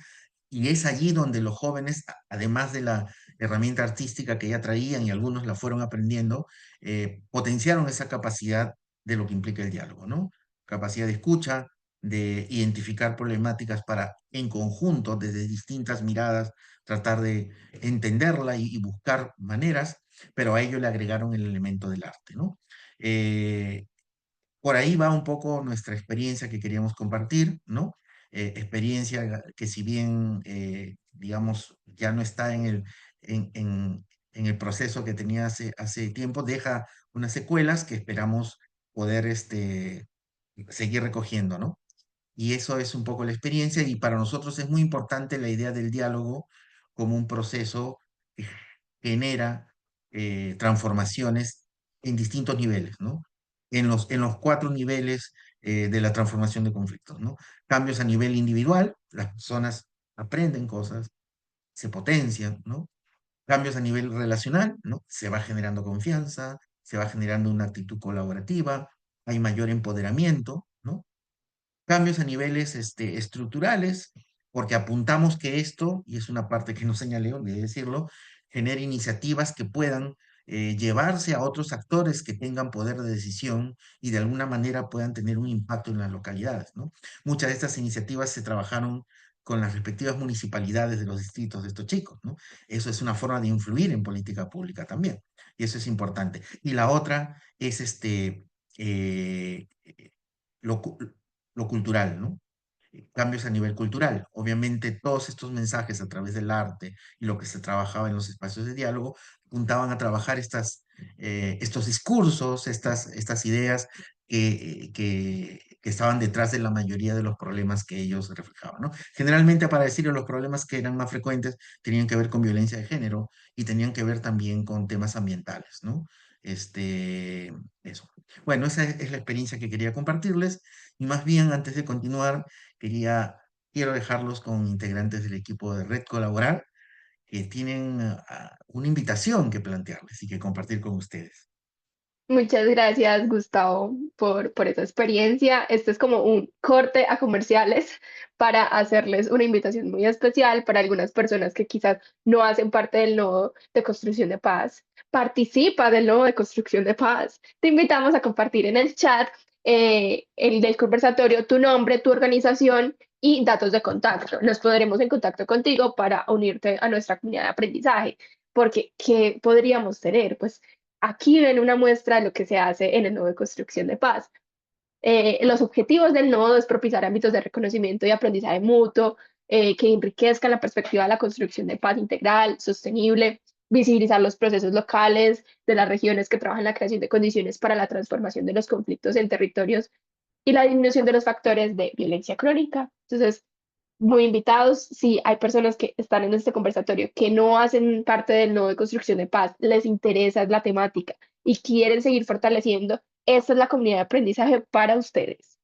Y es allí donde los jóvenes, además de la herramienta artística que ya traían y algunos la fueron aprendiendo, potenciaron esa capacidad de lo que implica el diálogo, ¿no? Capacidad de escucha, de identificar problemáticas para, en conjunto, desde distintas miradas, tratar de entenderla y buscar maneras, pero a ello le agregaron el elemento del arte, ¿no? Eh, por ahí va un poco nuestra experiencia que queríamos compartir, ¿no? Experiencia que si bien, digamos, ya no está en el proceso que tenía hace tiempo, deja unas secuelas que esperamos poder seguir recogiendo, ¿no? Y eso es un poco la experiencia y para nosotros es muy importante la idea del diálogo como un proceso que genera transformaciones en distintos niveles, ¿no? En los 4 niveles de la transformación de conflictos, ¿no? Cambios a nivel individual, las personas aprenden cosas, se potencian, ¿no? Cambios a nivel relacional, ¿no? Se va generando confianza, se va generando una actitud colaborativa, hay mayor empoderamiento, ¿no? Cambios a niveles estructurales, porque apuntamos que esto, y es una parte que no señalé, olvidé decirlo, genera iniciativas que puedan llevarse a otros actores que tengan poder de decisión y de alguna manera puedan tener un impacto en las localidades, ¿no? Muchas de estas iniciativas se trabajaron con las respectivas municipalidades de los distritos de estos chicos, ¿no? Eso es una forma de influir en política pública también, y eso es importante. Y la otra es eh, lo, cu- lo cultural, ¿no? Cambios a nivel cultural. Obviamente todos estos mensajes a través del arte y lo que se trabajaba en los espacios de diálogo apuntaban a trabajar estos discursos, estas ideas que estaban detrás de la mayoría de los problemas que ellos reflejaban, ¿no? Generalmente, para decirlo, los problemas que eran más frecuentes tenían que ver con violencia de género y tenían que ver también con temas ambientales, ¿no? Eso. Bueno, esa es la experiencia que quería compartirles y más bien antes de continuar quiero dejarlos con integrantes del equipo de Red Colaborar que tienen una invitación que plantearles y que compartir con ustedes. Muchas gracias, Gustavo, por esa experiencia. Este es como un corte a comerciales para hacerles una invitación muy especial para algunas personas que quizás no hacen parte del nodo de construcción de paz. Participa del nodo de construcción de paz. Te invitamos a compartir en el chat el del conversatorio tu nombre, tu organización y datos de contacto. Nos pondremos en contacto contigo para unirte a nuestra comunidad de aprendizaje, porque ¿qué podríamos tener? Pues aquí ven una muestra de lo que se hace en el nodo de construcción de paz. Los objetivos del nodo es propiciar ámbitos de reconocimiento y aprendizaje mutuo que enriquezcan la perspectiva de la construcción de paz integral, sostenible, visibilizar los procesos locales de las regiones que trabajan en la creación de condiciones para la transformación de los conflictos en territorios y la disminución de los factores de violencia crónica. Entonces, muy invitados. Si hay personas que están en este conversatorio que no hacen parte del nodo de construcción de paz, les interesa la temática y quieren seguir fortaleciendo, esta es la comunidad de aprendizaje para ustedes.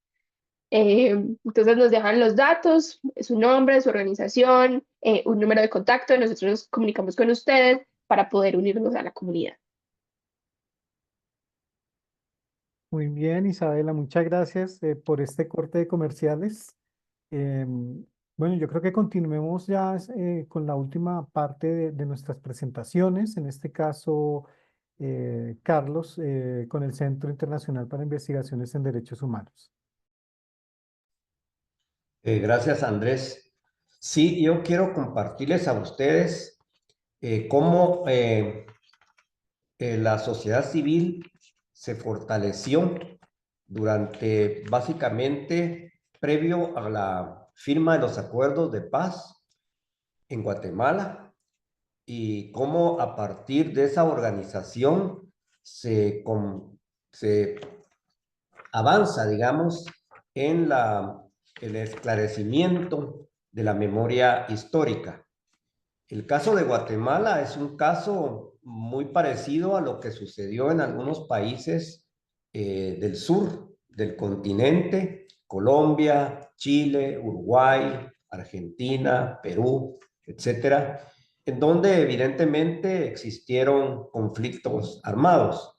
Entonces nos dejan los datos, su nombre, su organización, un número de contacto, y nosotros nos comunicamos con ustedes para poder unirnos a la comunidad. Muy bien, Isabela, muchas gracias por este corte de comerciales. Em, bueno, yo creo que continuemos ya con la última parte de nuestras presentaciones, en este caso, Carlos, con el Centro Internacional para Investigaciones en Derechos Humanos. Gracias, Andrés. Sí, yo quiero compartirles a ustedes cómo la sociedad civil se fortaleció durante, básicamente, previo a la firma de los acuerdos de paz en Guatemala, y cómo a partir de esa organización se avanza, digamos, en el esclarecimiento de la memoria histórica. El caso de Guatemala es un caso muy parecido a lo que sucedió en algunos países del sur del continente: Colombia, Chile, Uruguay, Argentina, Perú, etcétera, en donde evidentemente existieron conflictos armados.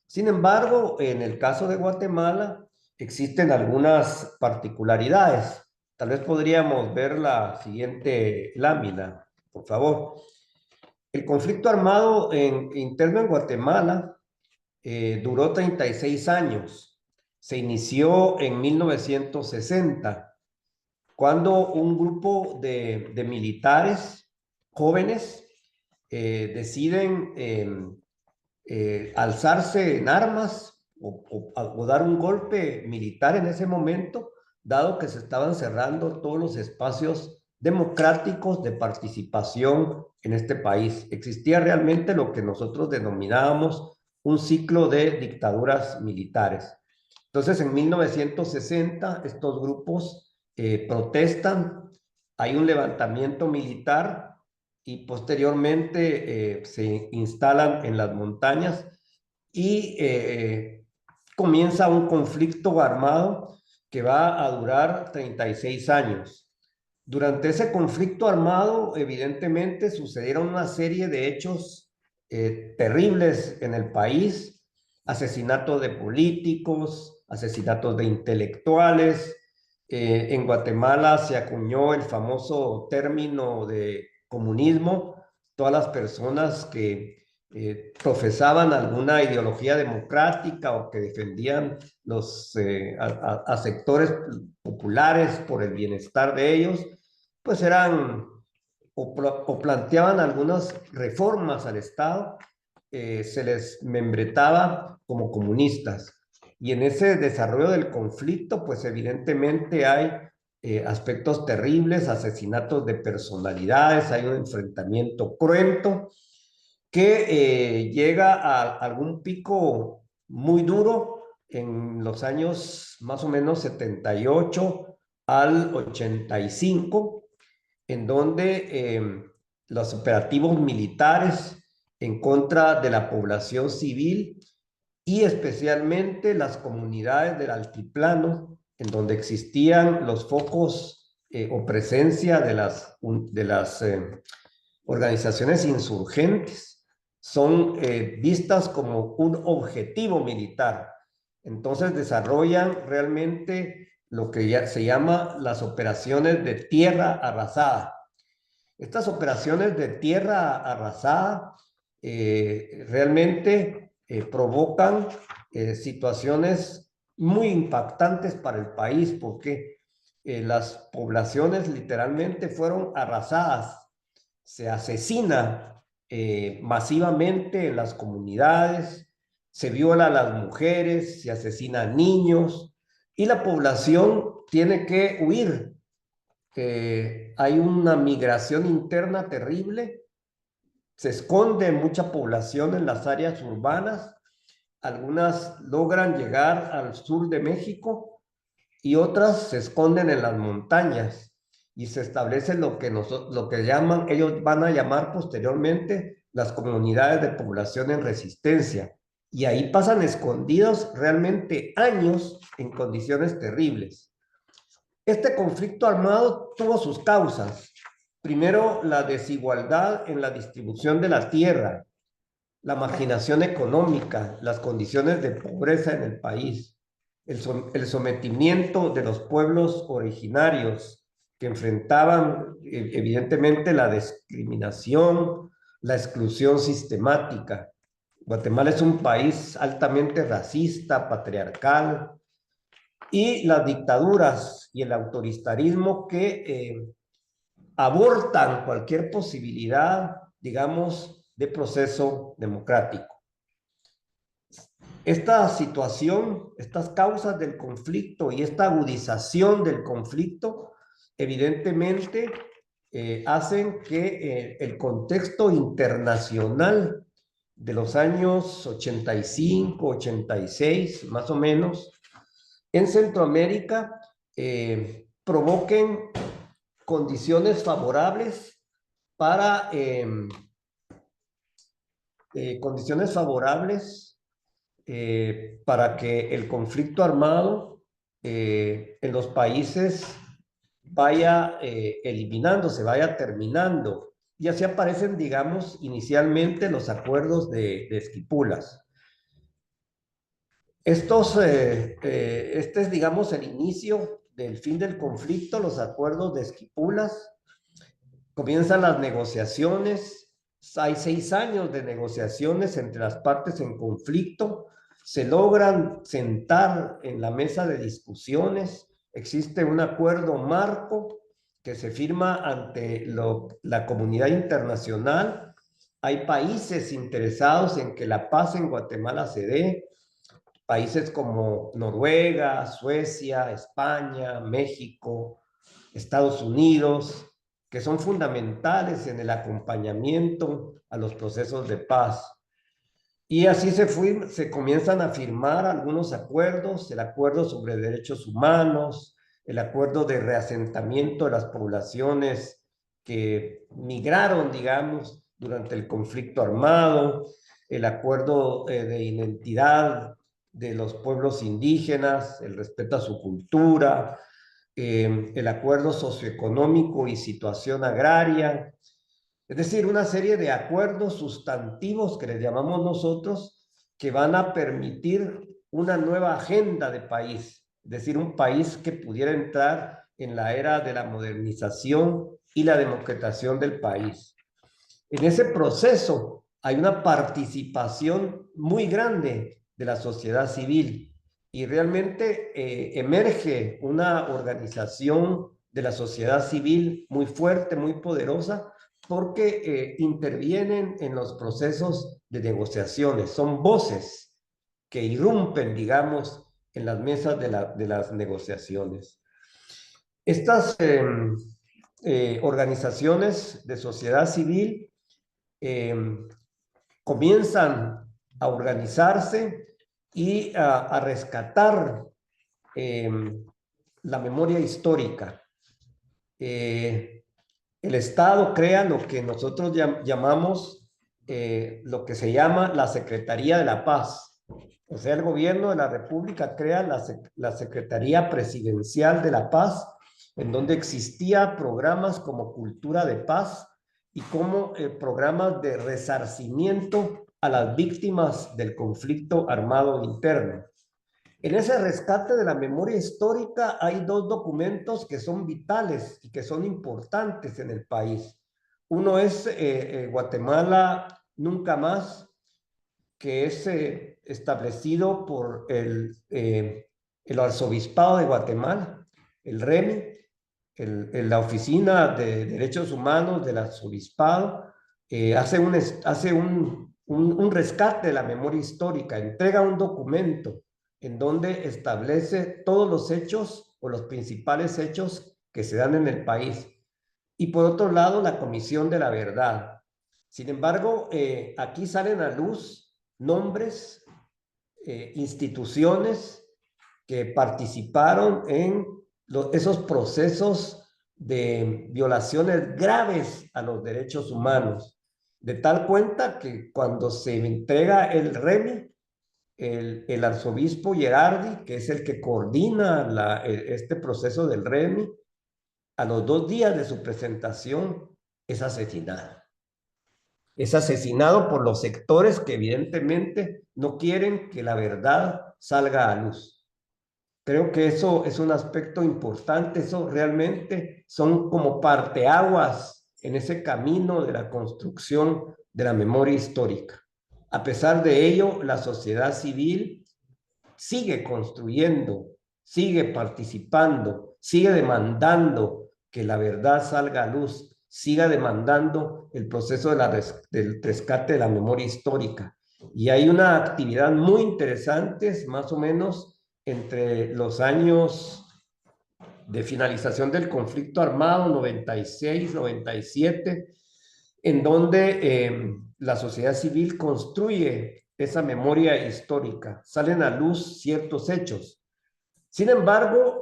Sin embargo, en el caso de Guatemala existen algunas particularidades. Tal vez podríamos ver la siguiente lámina, por favor. El conflicto armado interno en Guatemala duró 36 años. Se inició en 1960, cuando un grupo de militares jóvenes deciden alzarse en armas o dar un golpe militar en ese momento, dado que se estaban cerrando todos los espacios democráticos de participación en este país. Existía realmente lo que nosotros denominábamos un ciclo de dictaduras militares. Entonces, en 1960, estos grupos protestan, hay un levantamiento militar y posteriormente se instalan en las montañas y comienza un conflicto armado que va a durar 36 años. Durante ese conflicto armado, evidentemente, sucedieron una serie de hechos terribles en el país: asesinatos de políticos, asesinatos de intelectuales. En Guatemala se acuñó el famoso término de comunismo. Todas las personas que profesaban alguna ideología democrática o que defendían a sectores populares por el bienestar de ellos, pues eran o planteaban algunas reformas al Estado, se les membretaba como comunistas. Y en ese desarrollo del conflicto, pues evidentemente hay aspectos terribles, asesinatos de personalidades, hay un enfrentamiento cruento que llega a algún pico muy duro en los años más o menos 78 al 85, en donde los operativos militares en contra de la población civil y especialmente las comunidades del altiplano, en donde existían los focos o presencia de las organizaciones insurgentes, son vistas como un objetivo militar. Entonces desarrollan realmente lo que ya se llama las operaciones de tierra arrasada. Estas operaciones de tierra arrasada realmente provocan situaciones muy impactantes para el país, porque las poblaciones literalmente fueron arrasadas. Se asesina masivamente en las comunidades, se viola a las mujeres, se asesina a niños y la población tiene que huir. Hay una migración interna terrible, se esconde mucha población en las áreas urbanas, algunas logran llegar al sur de México y otras se esconden en las montañas. y se establece lo que ellos van a llamar posteriormente las comunidades de población en resistencia. Y ahí pasan escondidos realmente años en condiciones terribles. Este conflicto armado tuvo sus causas. Primero, la desigualdad en la distribución de la tierra, la marginación económica, las condiciones de pobreza en el país, el sometimiento de los pueblos originarios que enfrentaban evidentemente la discriminación, la exclusión sistemática. Guatemala es un país altamente racista, patriarcal, y las dictaduras y el autoritarismo que abortan cualquier posibilidad, digamos, de proceso democrático. Esta situación, estas causas del conflicto y esta agudización del conflicto, evidentemente hacen que el contexto internacional de los años 85, 86, más o menos, en Centroamérica, provoquen condiciones favorables para para que el conflicto armado en los países vaya eliminándose, vaya terminando. Y así aparecen, digamos, inicialmente los acuerdos de Esquipulas. Este es, digamos, el inicio del fin del conflicto, los acuerdos de Esquipulas. Comienzan las negociaciones, hay 6 años de negociaciones entre las partes en conflicto, se logran sentar en la mesa de discusiones, existe un acuerdo marco que se firma ante la comunidad internacional, hay países interesados en que la paz en Guatemala se dé, países como Noruega, Suecia, España, México, Estados Unidos, que son fundamentales en el acompañamiento a los procesos de paz. Y así se comienzan a firmar algunos acuerdos, el acuerdo sobre derechos humanos, el acuerdo de reasentamiento de las poblaciones que migraron, digamos, durante el conflicto armado, el acuerdo de identidad de los pueblos indígenas, el respeto a su cultura, el acuerdo socioeconómico y situación agraria, es decir, una serie de acuerdos sustantivos que les llamamos nosotros, que van a permitir una nueva agenda de país, es decir, un país que pudiera entrar en la era de la modernización y la democratización del país. En ese proceso hay una participación muy grande de la sociedad civil y realmente emerge una organización de la sociedad civil muy fuerte, muy poderosa, porque intervienen en los procesos de negociaciones. Son voces que irrumpen, digamos, en las mesas de las negociaciones. Estas organizaciones de sociedad civil comienzan a organizarse y a rescatar la memoria histórica. El Estado crea lo que nosotros llamamos, lo que se llama la Secretaría de la Paz. O sea, el gobierno de la República crea la Secretaría Presidencial de la Paz, en donde existía programas como Cultura de Paz y como programas de resarcimiento a las víctimas del conflicto armado interno. En ese rescate de la memoria histórica hay 2 documentos que son vitales y que son importantes en el país. Uno es Guatemala Nunca Más, que es establecido por el Arzobispado de Guatemala, el REMI, la Oficina de Derechos Humanos del Arzobispado, hace un rescate de la memoria histórica, entrega un documento en donde establece todos los hechos o los principales hechos que se dan en el país. Y por otro lado, la Comisión de la Verdad. Sin embargo, aquí salen a luz nombres, instituciones que participaron en esos procesos de violaciones graves a los derechos humanos, de tal cuenta que cuando se entrega el REMI, el arzobispo Gerardi, que es el que coordina este proceso del REMI, a los 2 días de su presentación es asesinado. Es asesinado por los sectores que evidentemente no quieren que la verdad salga a luz. Creo que eso es un aspecto importante, eso realmente son como parteaguas en ese camino de la construcción de la memoria histórica. A pesar de ello, la sociedad civil sigue construyendo, sigue participando, sigue demandando que la verdad salga a luz, siga demandando el proceso del rescate de la memoria histórica. Y hay una actividad muy interesante, más o menos entre los años de finalización del conflicto armado, 96, 97, en donde la sociedad civil construye esa memoria histórica, salen a luz ciertos hechos. Sin embargo,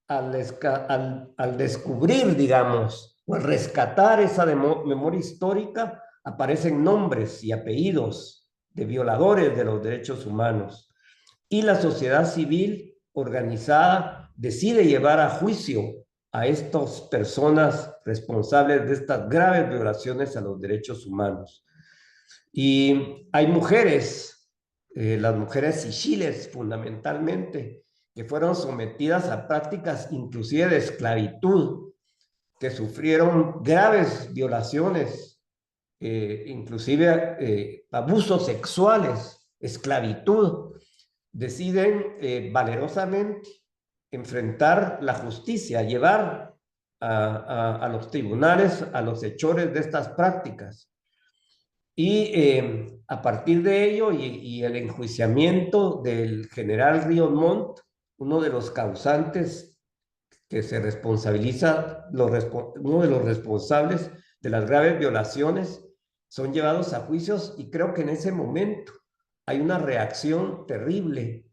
al descubrir, digamos, o al rescatar esa memoria histórica, aparecen nombres y apellidos de violadores de los derechos humanos. Y la sociedad civil organizada decide llevar a juicio a estas personas responsables de estas graves violaciones a los derechos humanos. Y hay mujeres, las mujeres sichiles fundamentalmente, que fueron sometidas a prácticas inclusive de esclavitud, que sufrieron graves violaciones, inclusive abusos sexuales, esclavitud. Deciden valerosamente enfrentar la justicia, llevar a los tribunales a los hechores de estas prácticas. Y a partir de ello y el enjuiciamiento del general Ríos Montt, uno de los causantes que se responsabiliza, uno de los responsables de las graves violaciones, son llevados a juicios, y creo que en ese momento hay una reacción terrible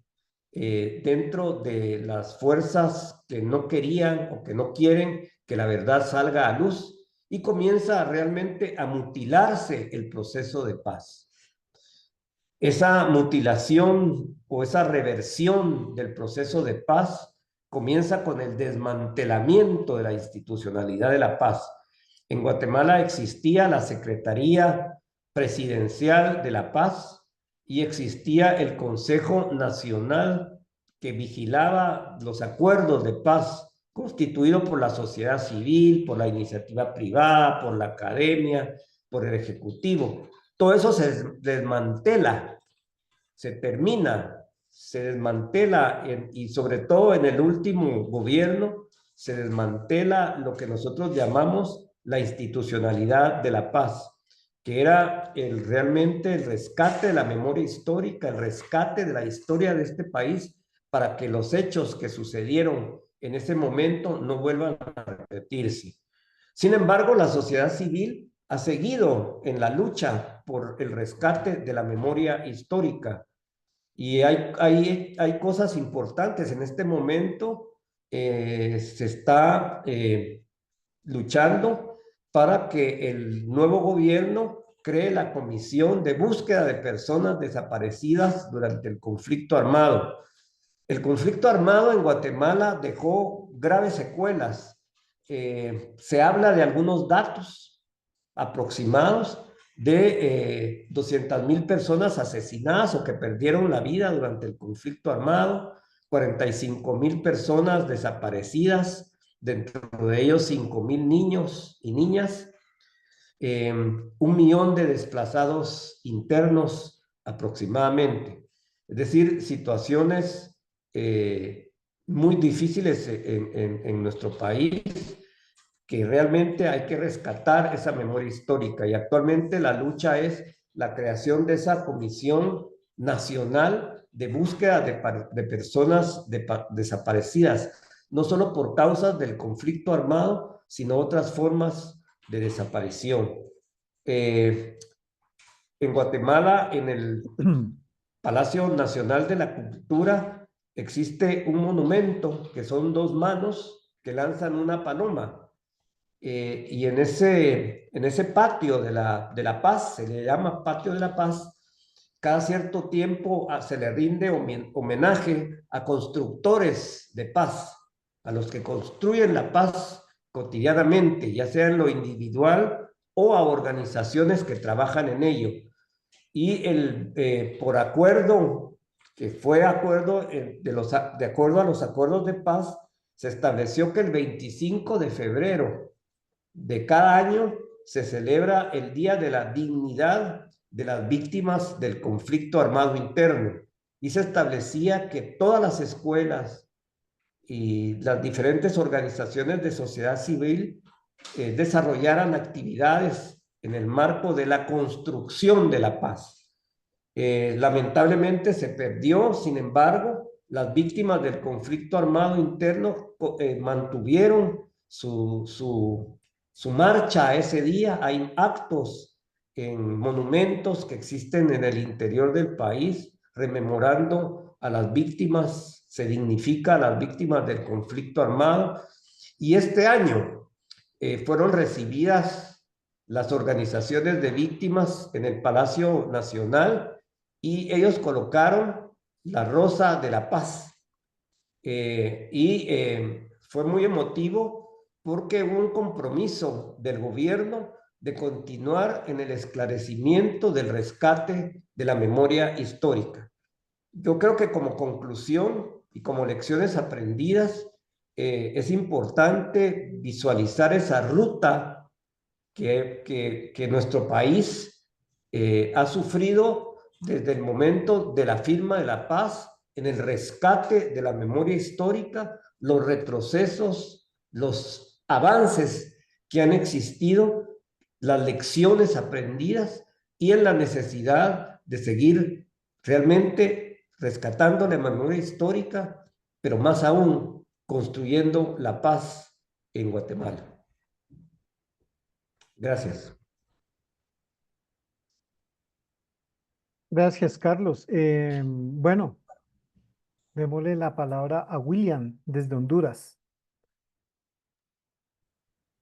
dentro de las fuerzas que no querían o que no quieren que la verdad salga a luz, y comienza realmente a mutilarse el proceso de paz. Esa mutilación o esa reversión del proceso de paz comienza con el desmantelamiento de la institucionalidad de la paz. En Guatemala existía la Secretaría Presidencial de la Paz y existía el Consejo Nacional que vigilaba los acuerdos de paz, constituido por la sociedad civil, por la iniciativa privada, por la academia, por el ejecutivo. Todo eso se desmantela, se termina, se desmantela y sobre todo en el último gobierno se desmantela lo que nosotros llamamos la institucionalidad de la paz, que era realmente el rescate de la memoria histórica, el rescate de la historia de este país, para que los hechos que sucedieron en ese momento no vuelvan a repetirse. Sin embargo, la sociedad civil ha seguido en la lucha por el rescate de la memoria histórica, y hay cosas importantes. En este momento se está luchando para que el nuevo gobierno cree la Comisión de Búsqueda de Personas Desaparecidas durante el conflicto armado. El conflicto armado en Guatemala dejó graves secuelas. Se habla de algunos datos aproximados de 200,000 personas asesinadas o que perdieron la vida durante el conflicto armado, 45,000 personas desaparecidas, dentro de ellos 5,000 niños y niñas, 1,000,000 de desplazados internos aproximadamente. Es decir, situaciones muy difíciles en nuestro país, que realmente hay que rescatar esa memoria histórica. Y actualmente la lucha es la creación de esa Comisión Nacional de Búsqueda de Personas desaparecidas, no solo por causas del conflicto armado, sino otras formas de desaparición. En Guatemala, en el Palacio Nacional de la Cultura, existe un monumento que son 2 manos que lanzan una paloma. Y en ese patio de la paz, se le llama patio de la paz, cada cierto tiempo se le rinde homenaje a constructores de paz, a los que construyen la paz cotidianamente, ya sea en lo individual o a organizaciones que trabajan en ello. Y por acuerdo, que fue acuerdo, de acuerdo a los acuerdos de paz, se estableció que el 25 de febrero de cada año se celebra el Día de la Dignidad de las Víctimas del Conflicto Armado Interno, y se establecía que todas las escuelas y las diferentes organizaciones de sociedad civil desarrollaran actividades en el marco de la construcción de la paz. Lamentablemente se perdió, sin embargo, las víctimas del conflicto armado interno mantuvieron su marcha a ese día. Hay actos en monumentos que existen en el interior del país rememorando a las víctimas, se dignifica a las víctimas del conflicto armado. Y este año fueron recibidas las organizaciones de víctimas en el Palacio Nacional y ellos colocaron la Rosa de la Paz. Fue muy emotivo porque hubo un compromiso del gobierno de continuar en el esclarecimiento del rescate de la memoria histórica. Yo creo que como conclusión y como lecciones aprendidas, es importante visualizar esa ruta que nuestro país ha sufrido desde el momento de la firma de la paz, en el rescate de la memoria histórica, los retrocesos, los avances que han existido, las lecciones aprendidas y en la necesidad de seguir realmente rescatando la memoria histórica, pero más aún construyendo la paz en Guatemala. Gracias. Gracias, Carlos. Bueno, démosle la palabra a William desde Honduras.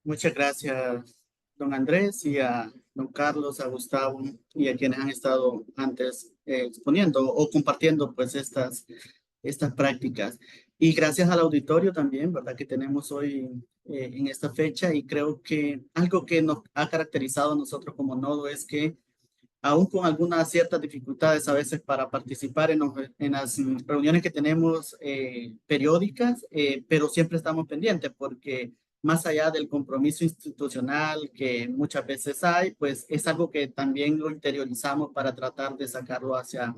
Muchas gracias, don Andrés, y a don Carlos, a Gustavo y a quienes han estado antes exponiendo o compartiendo pues estas prácticas. Y gracias al auditorio también, ¿verdad? Que tenemos hoy en esta fecha, y creo que algo que nos ha caracterizado a nosotros como nodo es que aún con algunas ciertas dificultades a veces para participar en las reuniones que tenemos periódicas, pero siempre estamos pendientes porque más allá del compromiso institucional que muchas veces hay, pues es algo que también lo interiorizamos para tratar de sacarlo hacia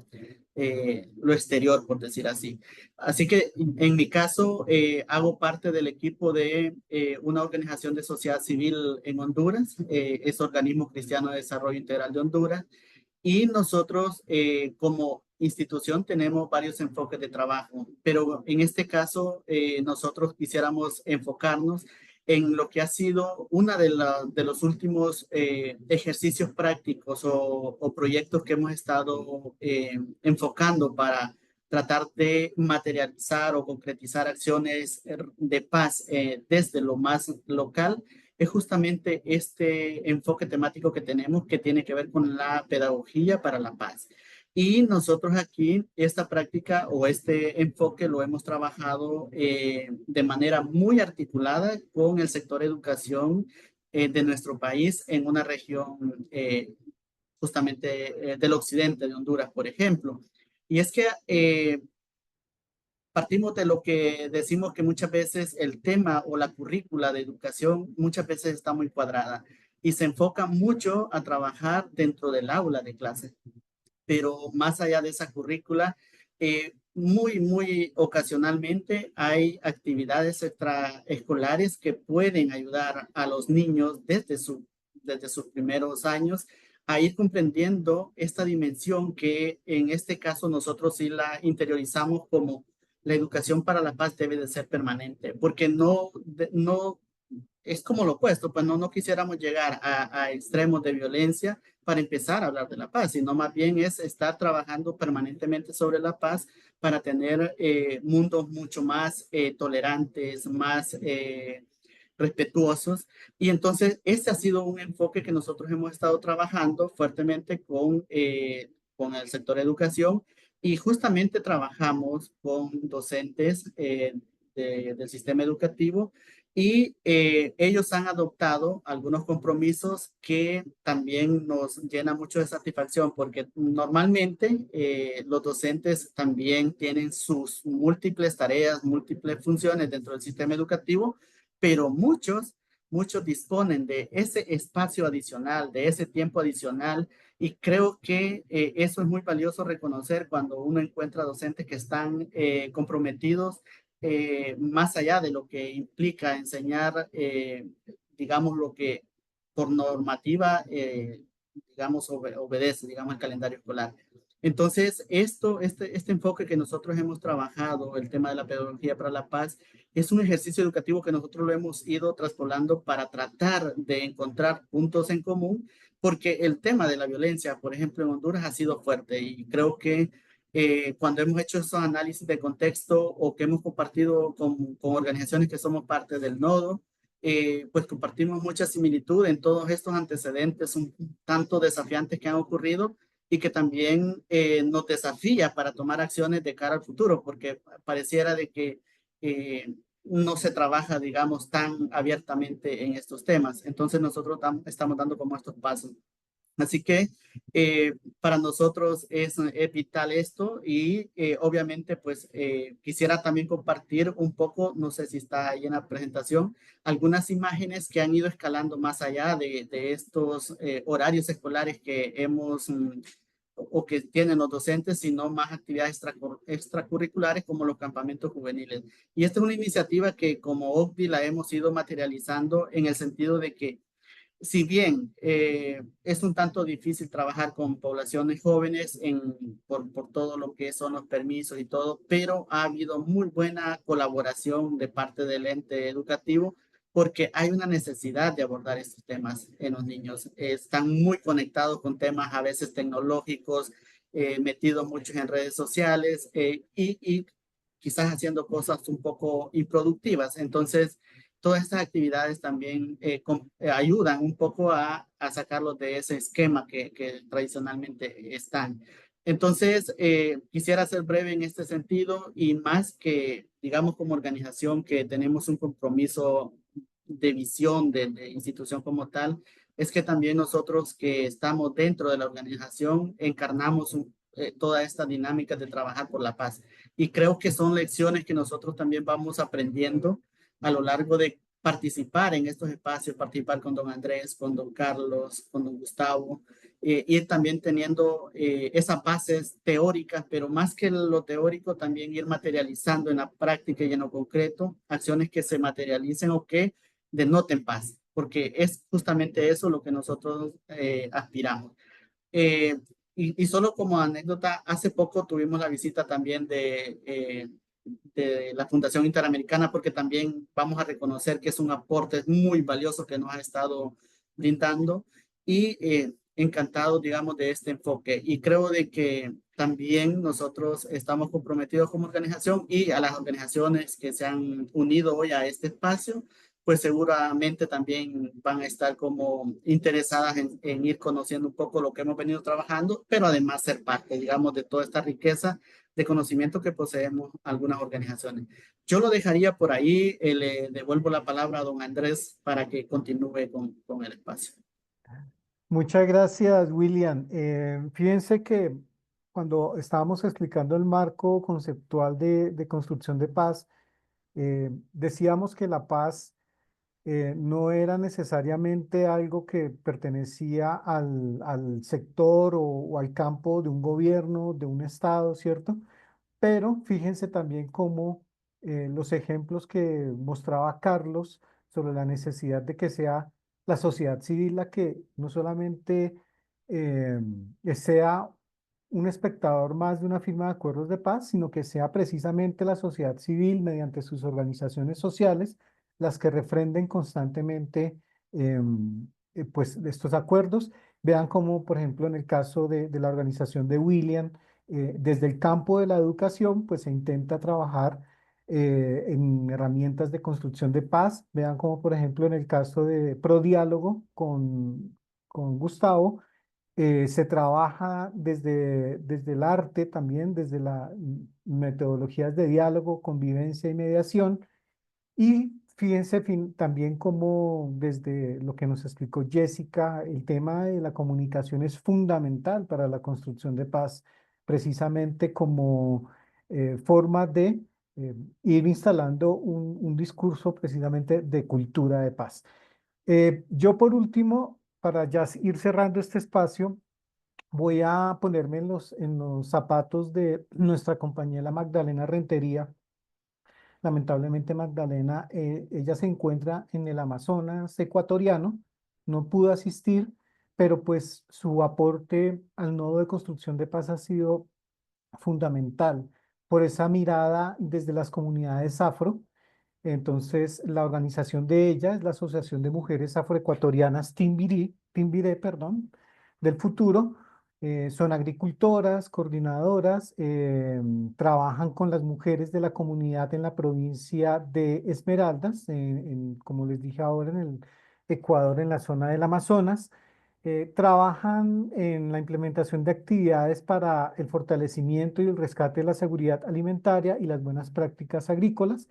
lo exterior, por decir así. Así que en mi caso, hago parte del equipo de una organización de sociedad civil en Honduras, es Organismo Cristiano de Desarrollo Integral de Honduras, y nosotros como institución tenemos varios enfoques de trabajo, pero en este caso nosotros quisiéramos enfocarnos en lo que ha sido una de los últimos ejercicios prácticos o proyectos que hemos estado enfocando para tratar de materializar o concretizar acciones de paz desde lo más local. Es justamente este enfoque temático que tenemos que tiene que ver con la pedagogía para la paz. Y nosotros aquí, esta práctica o este enfoque lo hemos trabajado de manera muy articulada con el sector educación de nuestro país en una región justamente del occidente de Honduras, por ejemplo. Y es que partimos de lo que decimos que muchas veces el tema o la currícula de educación muchas veces está muy cuadrada y se enfoca mucho a trabajar dentro del aula de clase. Pero más allá de esa currícula, muy ocasionalmente hay actividades extraescolares que pueden ayudar a los niños desde sus primeros años a ir comprendiendo esta dimensión que en este caso nosotros sí la interiorizamos como la educación para la paz debe de ser permanente, porque no es como lo opuesto, pues no quisiéramos llegar a extremos de violencia, para empezar a hablar de la paz, sino más bien es estar trabajando permanentemente sobre la paz para tener mundos mucho más tolerantes, más respetuosos. Y entonces ese ha sido un enfoque que nosotros hemos estado trabajando fuertemente con el sector educación, y justamente trabajamos con docentes del sistema educativo, y ellos han adoptado algunos compromisos que también nos llenan mucho de satisfacción, porque normalmente los docentes también tienen sus múltiples tareas, múltiples funciones dentro del sistema educativo, pero muchos disponen de ese espacio adicional, de ese tiempo adicional, y creo que eso es muy valioso reconocer cuando uno encuentra docentes que están comprometidos más allá de lo que implica enseñar, digamos, lo que por normativa, digamos, obedece, digamos, el calendario escolar. Entonces, este enfoque que nosotros hemos trabajado, el tema de la pedagogía para la paz, es un ejercicio educativo que nosotros lo hemos ido traspolando para tratar de encontrar puntos en común, porque el tema de la violencia, por ejemplo, en Honduras ha sido fuerte, y creo que cuando hemos hecho esos análisis de contexto o que hemos compartido con organizaciones que somos parte del nodo, pues compartimos mucha similitud en todos estos antecedentes un tanto desafiantes que han ocurrido, y que también nos desafía para tomar acciones de cara al futuro, porque pareciera de que no se trabaja, digamos, tan abiertamente en estos temas. Entonces nosotros estamos dando como estos pasos. Así que para nosotros es vital esto, y obviamente pues quisiera también compartir un poco, no sé si está ahí en la presentación, algunas imágenes que han ido escalando más allá de estos horarios escolares que hemos o que tienen los docentes, sino más actividades extracurriculares como los campamentos juveniles. Y esta es una iniciativa que como OCDE la hemos ido materializando en el sentido de que si bien es un tanto difícil trabajar con poblaciones jóvenes por todo lo que son los permisos y todo, pero ha habido muy buena colaboración de parte del ente educativo, porque hay una necesidad de abordar estos temas en los niños. Están muy conectados con temas a veces tecnológicos, metidos muchos en redes sociales, y quizás haciendo cosas un poco improductivas. Entonces, todas estas actividades también ayudan un poco a sacarlos de ese esquema que tradicionalmente están. Entonces, quisiera ser breve en este sentido, y más que, digamos, como organización que tenemos un compromiso de visión de institución como tal, es que también nosotros que estamos dentro de la organización encarnamos toda esta dinámica de trabajar por la paz. Y creo que son lecciones que nosotros también vamos aprendiendo a lo largo de participar en estos espacios, participar con don Andrés, con don Carlos, con don Gustavo, ir también teniendo esas bases teóricas, pero más que lo teórico, también ir materializando en la práctica y en lo concreto acciones que se materialicen o que denoten paz, porque es justamente eso lo que nosotros aspiramos. Y solo como anécdota, hace poco tuvimos la visita también de la Fundación Interamericana, porque también vamos a reconocer que es un aporte muy valioso que nos ha estado brindando, y encantado, digamos, de este enfoque. Y creo de que también nosotros estamos comprometidos como organización, y a las organizaciones que se han unido hoy a este espacio, pues seguramente también van a estar como interesadas en ir conociendo un poco lo que hemos venido trabajando, pero además ser parte, digamos, de toda esta riqueza de conocimiento que poseemos algunas organizaciones. Yo lo dejaría por ahí, le devuelvo la palabra a don Andrés para que continúe con el espacio. Muchas gracias, William. Fíjense que cuando estábamos explicando el marco conceptual de construcción de paz, decíamos que la paz no era necesariamente algo que pertenecía al sector o al campo de un gobierno, de un estado, ¿cierto? Pero fíjense también cómo los ejemplos que mostraba Carlos sobre la necesidad de que sea la sociedad civil la que no solamente eh, sea un espectador más de una firma de acuerdos de paz, sino que sea precisamente la sociedad civil mediante sus organizaciones sociales las que refrenden constantemente pues, estos acuerdos. Vean cómo, por ejemplo, en el caso de la organización de William, desde el campo de la educación, pues se intenta trabajar en herramientas de construcción de paz. Vean cómo, por ejemplo, en el caso de Prodiálogo con Gustavo, se trabaja desde el arte también, desde las metodologías de diálogo, convivencia y mediación. Y fíjense también como desde lo que nos explicó Jessica, el tema de la comunicación es fundamental para la construcción de paz, precisamente como forma de ir instalando un discurso precisamente de cultura de paz. Yo por último, para ya ir cerrando este espacio, voy a ponerme en los zapatos de nuestra compañera Magdalena Rentería. Lamentablemente Magdalena, ella se encuentra en el Amazonas ecuatoriano, no pudo asistir, pero pues su aporte al nodo de construcción de paz ha sido fundamental por esa mirada desde las comunidades afro. Entonces, la organización de ella es la Asociación de Mujeres Afroecuatorianas Timbiré, perdón, del futuro. Son agricultoras, coordinadoras, trabajan con las mujeres de la comunidad en la provincia de Esmeraldas, como les dije ahora, en el Ecuador, en la zona del Amazonas. Trabajan en la implementación de actividades para el fortalecimiento y el rescate de la seguridad alimentaria y las buenas prácticas agrícolas,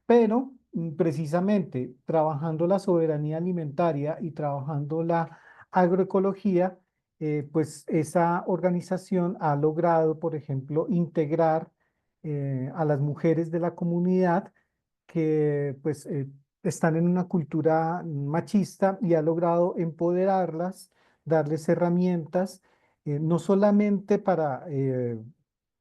pero precisamente trabajando la soberanía alimentaria y trabajando la agroecología, pues esa organización ha logrado, por ejemplo, integrar a las mujeres de la comunidad que pues están en una cultura machista y ha logrado empoderarlas, darles herramientas, no solamente para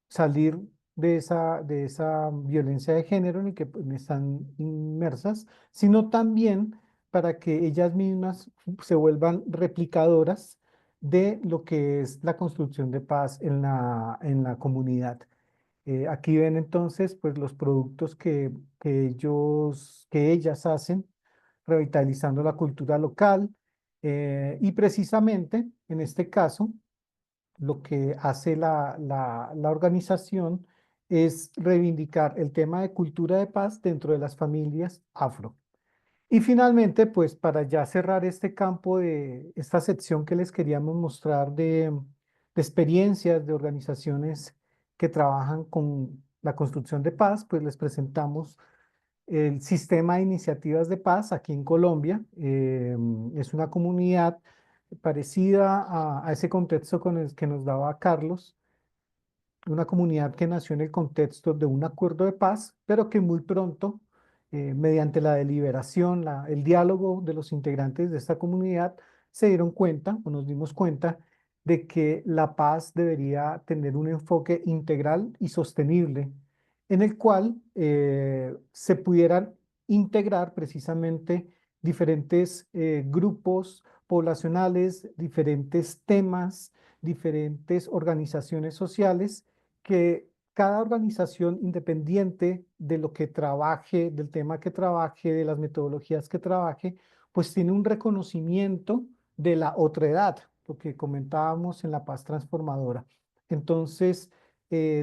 salir de esa violencia de género en el que pues, están inmersas, sino también para que ellas mismas se vuelvan replicadoras de lo que es la construcción de paz en la comunidad. Aquí ven entonces pues los productos que ellas hacen, revitalizando la cultura local, y precisamente en este caso lo que hace la organización es reivindicar el tema de cultura de paz dentro de las familias afro. Y finalmente, pues para ya cerrar este campo de esta sección que les queríamos mostrar de experiencias de organizaciones que trabajan con la construcción de paz, pues les presentamos el sistema de iniciativas de paz aquí en Colombia. Es una comunidad parecida a ese contexto con el que nos daba Carlos, una comunidad que nació en el contexto de un acuerdo de paz, pero que muy pronto, mediante la deliberación, el diálogo de los integrantes de esta comunidad, se dieron cuenta o nos dimos cuenta de que la paz debería tener un enfoque integral y sostenible, en el cual se pudieran integrar precisamente diferentes grupos poblacionales, diferentes temas, diferentes organizaciones sociales, que cada organización, independiente de lo que trabaje, del tema que trabaje, de las metodologías que trabaje, pues tiene un reconocimiento de la otredad, lo que comentábamos en la paz transformadora. Entonces,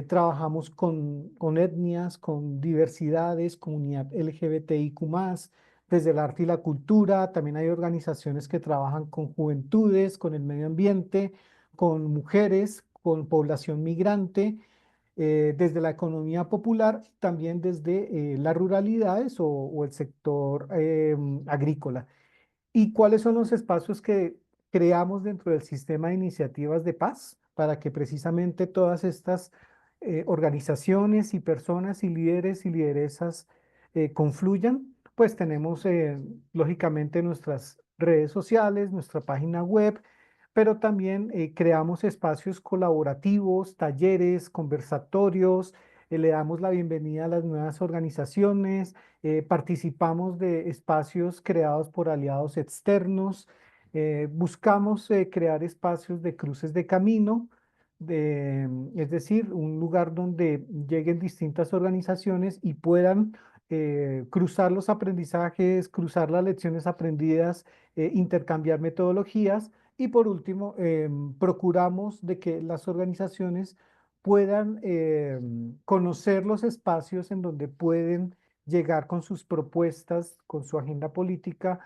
trabajamos con etnias, con diversidades, comunidad LGBTIQ+, desde el arte y la cultura. También hay organizaciones que trabajan con juventudes, con el medio ambiente, con mujeres, con población migrante, desde la economía popular, también desde las ruralidades o el sector agrícola. ¿Y cuáles son los espacios que creamos dentro del sistema de iniciativas de paz para que precisamente todas estas organizaciones y personas y líderes y lideresas confluyan? Pues tenemos lógicamente nuestras redes sociales, nuestra página web, pero también creamos espacios colaborativos, talleres, conversatorios, le damos la bienvenida a las nuevas organizaciones, participamos de espacios creados por aliados externos, buscamos crear espacios de cruces de camino, es decir, un lugar donde lleguen distintas organizaciones y puedan cruzar los aprendizajes, cruzar las lecciones aprendidas, intercambiar metodologías y por último, procuramos de que las organizaciones puedan conocer los espacios en donde pueden llegar con sus propuestas, con su agenda política,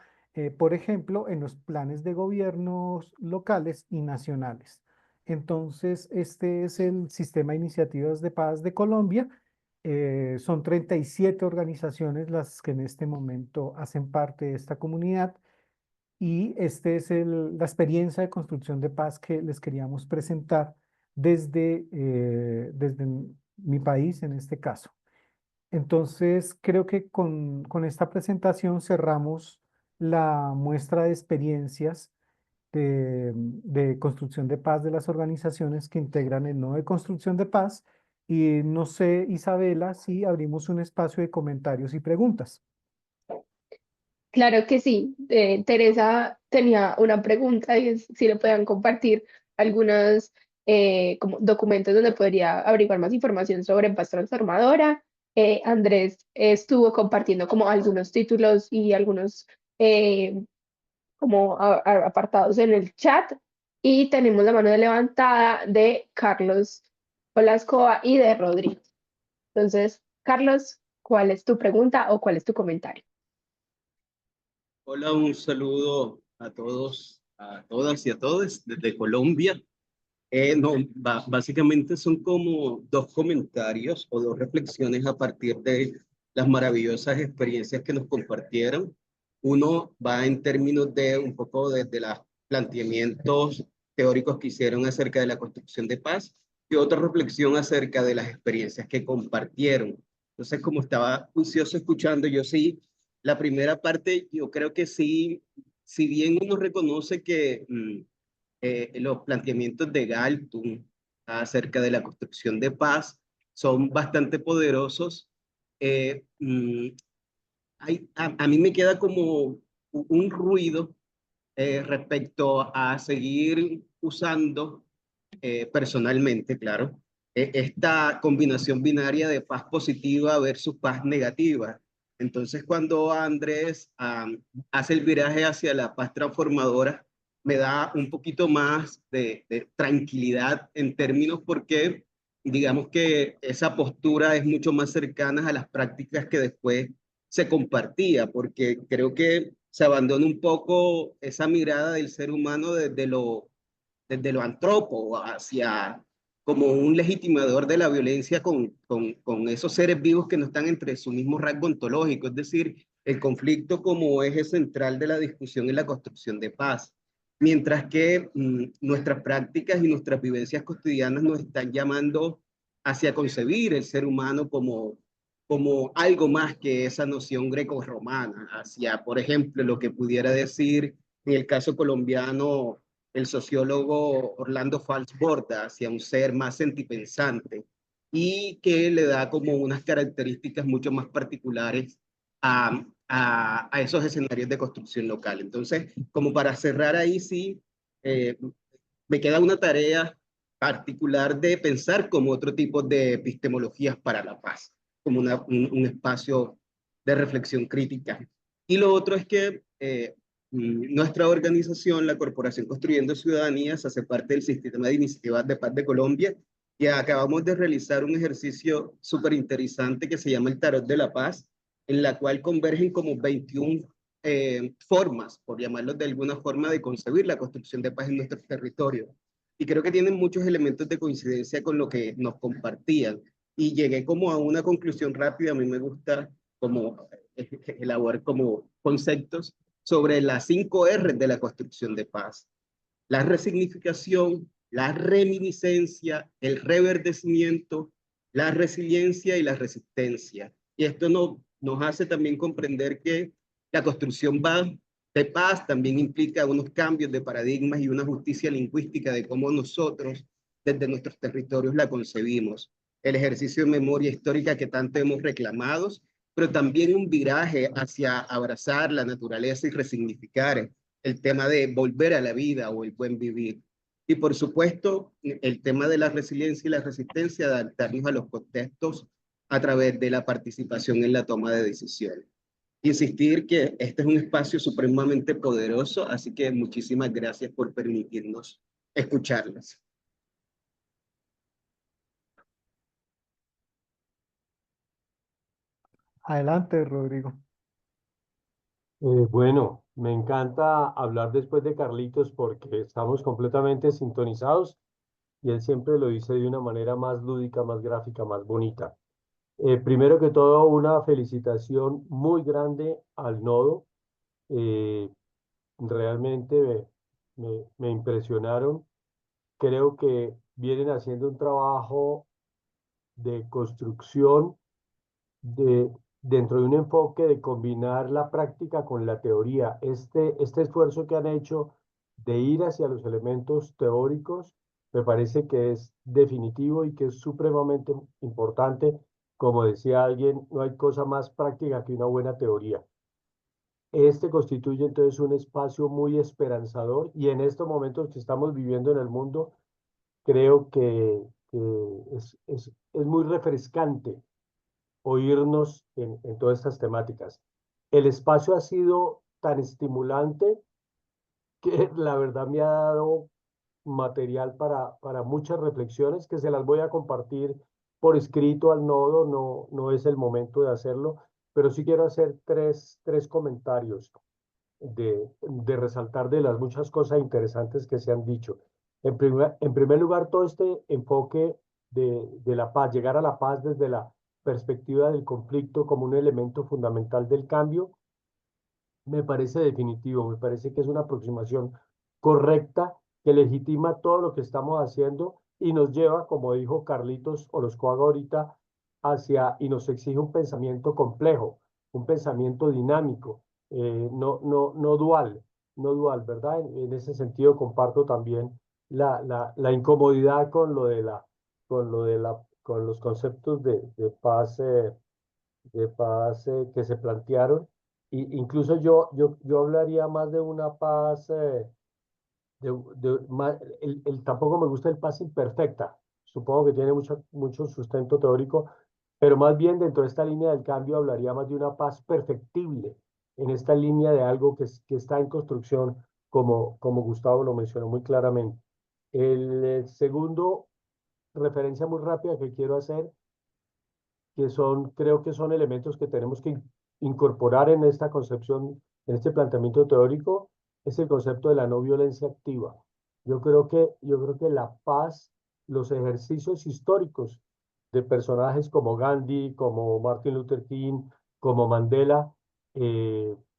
por ejemplo, en los planes de gobiernos locales y nacionales. Entonces, este es el Sistema de Iniciativas de Paz de Colombia. Son 37 organizaciones las que en este momento hacen parte de esta comunidad y este es la experiencia de construcción de paz que les queríamos presentar desde mi país en este caso. Entonces, creo que con esta presentación cerramos la muestra de experiencias de construcción de paz de las organizaciones que integran el nodo de construcción de paz. Y no sé, Isabela, si abrimos un espacio de comentarios y preguntas. Claro que sí. Teresa tenía una pregunta y es si le puedan compartir algunos como documentos donde podría averiguar más información sobre Paz Transformadora. Andrés estuvo compartiendo como algunos títulos y algunos como apartados en el chat y tenemos la mano levantada de Carlos Olascoa y de Rodrigo. Entonces, Carlos, ¿cuál es tu pregunta o cuál es tu comentario? Hola, un saludo a todos, a todas y a todos desde Colombia. No, básicamente son como dos comentarios o dos reflexiones a partir de las maravillosas experiencias que nos compartieron. Uno va en términos de un poco de los planteamientos teóricos que hicieron acerca de la construcción de paz y otra reflexión acerca de las experiencias que compartieron. Entonces, como estaba juicioso escuchando, yo sí, la primera parte, yo creo que sí, si bien uno reconoce que los planteamientos de Galtung acerca de la construcción de paz son bastante poderosos. A mí me queda como un ruido respecto a seguir usando personalmente, claro, esta combinación binaria de paz positiva versus paz negativa. Entonces, cuando Andrés hace el viraje hacia la paz transformadora, me da un poquito más de tranquilidad en términos porque digamos que esa postura es mucho más cercana a las prácticas que después se compartía, porque creo que se abandona un poco esa mirada del ser humano desde lo antropo hacia como un legitimador de la violencia con esos seres vivos que no están entre su mismo rasgo ontológico, es decir, el conflicto como eje central de la discusión y la construcción de paz. Mientras que nuestras prácticas y nuestras vivencias cotidianas nos están llamando hacia concebir el ser humano como algo más que esa noción greco-romana, hacia, por ejemplo, lo que pudiera decir en el caso colombiano el sociólogo Orlando Falsborda, hacia un ser más sentipensante y que le da como unas características mucho más particulares a esos escenarios de construcción local. Entonces, como para cerrar ahí sí, me queda una tarea particular de pensar como otro tipo de epistemologías para la paz, como un espacio de reflexión crítica. Y lo otro es que nuestra organización, la Corporación Construyendo Ciudadanías, hace parte del Sistema de Iniciativas de Paz de Colombia y acabamos de realizar un ejercicio súper interesante que se llama el Tarot de la Paz, en la cual convergen como 21 formas, por llamarlos de alguna forma, de concebir la construcción de paz en nuestro territorio. Y creo que tienen muchos elementos de coincidencia con lo que nos compartían. Y llegué como a una conclusión rápida. A mí me gusta como elaborar como conceptos sobre las 5 R de la construcción de paz. La resignificación, la reminiscencia, el reverdecimiento, la resiliencia y la resistencia. Y esto nos hace también comprender que la construcción de paz también implica unos cambios de paradigmas y una justicia lingüística de cómo nosotros desde nuestros territorios la concebimos. El ejercicio de memoria histórica que tanto hemos reclamado, pero también un viraje hacia abrazar la naturaleza y resignificar el tema de volver a la vida o el buen vivir. Y por supuesto, el tema de la resiliencia y la resistencia, adaptarnos a los contextos a través de la participación en la toma de decisiones. Insistir que este es un espacio supremamente poderoso, así que muchísimas gracias por permitirnos escucharlas. Adelante, Rodrigo. Bueno, me encanta hablar después de Carlitos porque estamos completamente sintonizados y él siempre lo dice de una manera más lúdica, más gráfica, más bonita. Primero que todo, una felicitación muy grande al nodo. Eh, Realmente me impresionaron. Creo que vienen haciendo un trabajo de construcción de, dentro de un enfoque de combinar la práctica con la teoría. Este esfuerzo que han hecho de ir hacia los elementos teóricos me parece que es definitivo y que es supremamente importante. Como decía alguien, no hay cosa más práctica que una buena teoría. Este constituye entonces un espacio muy esperanzador y en estos momentos que estamos viviendo en el mundo, creo que es muy refrescante oírnos en todas estas temáticas. El espacio ha sido tan estimulante que la verdad me ha dado material para muchas reflexiones que se las voy a compartir por escrito al nodo, no es el momento de hacerlo, pero sí quiero hacer tres comentarios de resaltar de las muchas cosas interesantes que se han dicho. En primer lugar, todo este enfoque de la paz, llegar a la paz desde la perspectiva del conflicto como un elemento fundamental del cambio, me parece definitivo, me parece que es una aproximación correcta que legitima todo lo que estamos haciendo y nos lleva, como dijo Carlitos Orozcoaga ahorita, y nos exige un pensamiento complejo, un pensamiento dinámico, no dual, no dual, ¿verdad? En ese sentido comparto también la incomodidad con los conceptos de paz que se plantearon. Incluso yo hablaría más de una paz, tampoco me gusta el paz imperfecta, supongo que tiene mucho sustento teórico, pero más bien dentro de esta línea del cambio hablaría más de una paz perfectible, en esta línea de algo que está en construcción, como Gustavo lo mencionó muy claramente. El segundo, referencia muy rápida que quiero hacer creo que son elementos que tenemos que incorporar en esta concepción, en este planteamiento teórico, es el concepto de la no violencia activa. Yo creo que la paz, los ejercicios históricos de personajes como Gandhi, como Martin Luther King, como Mandela,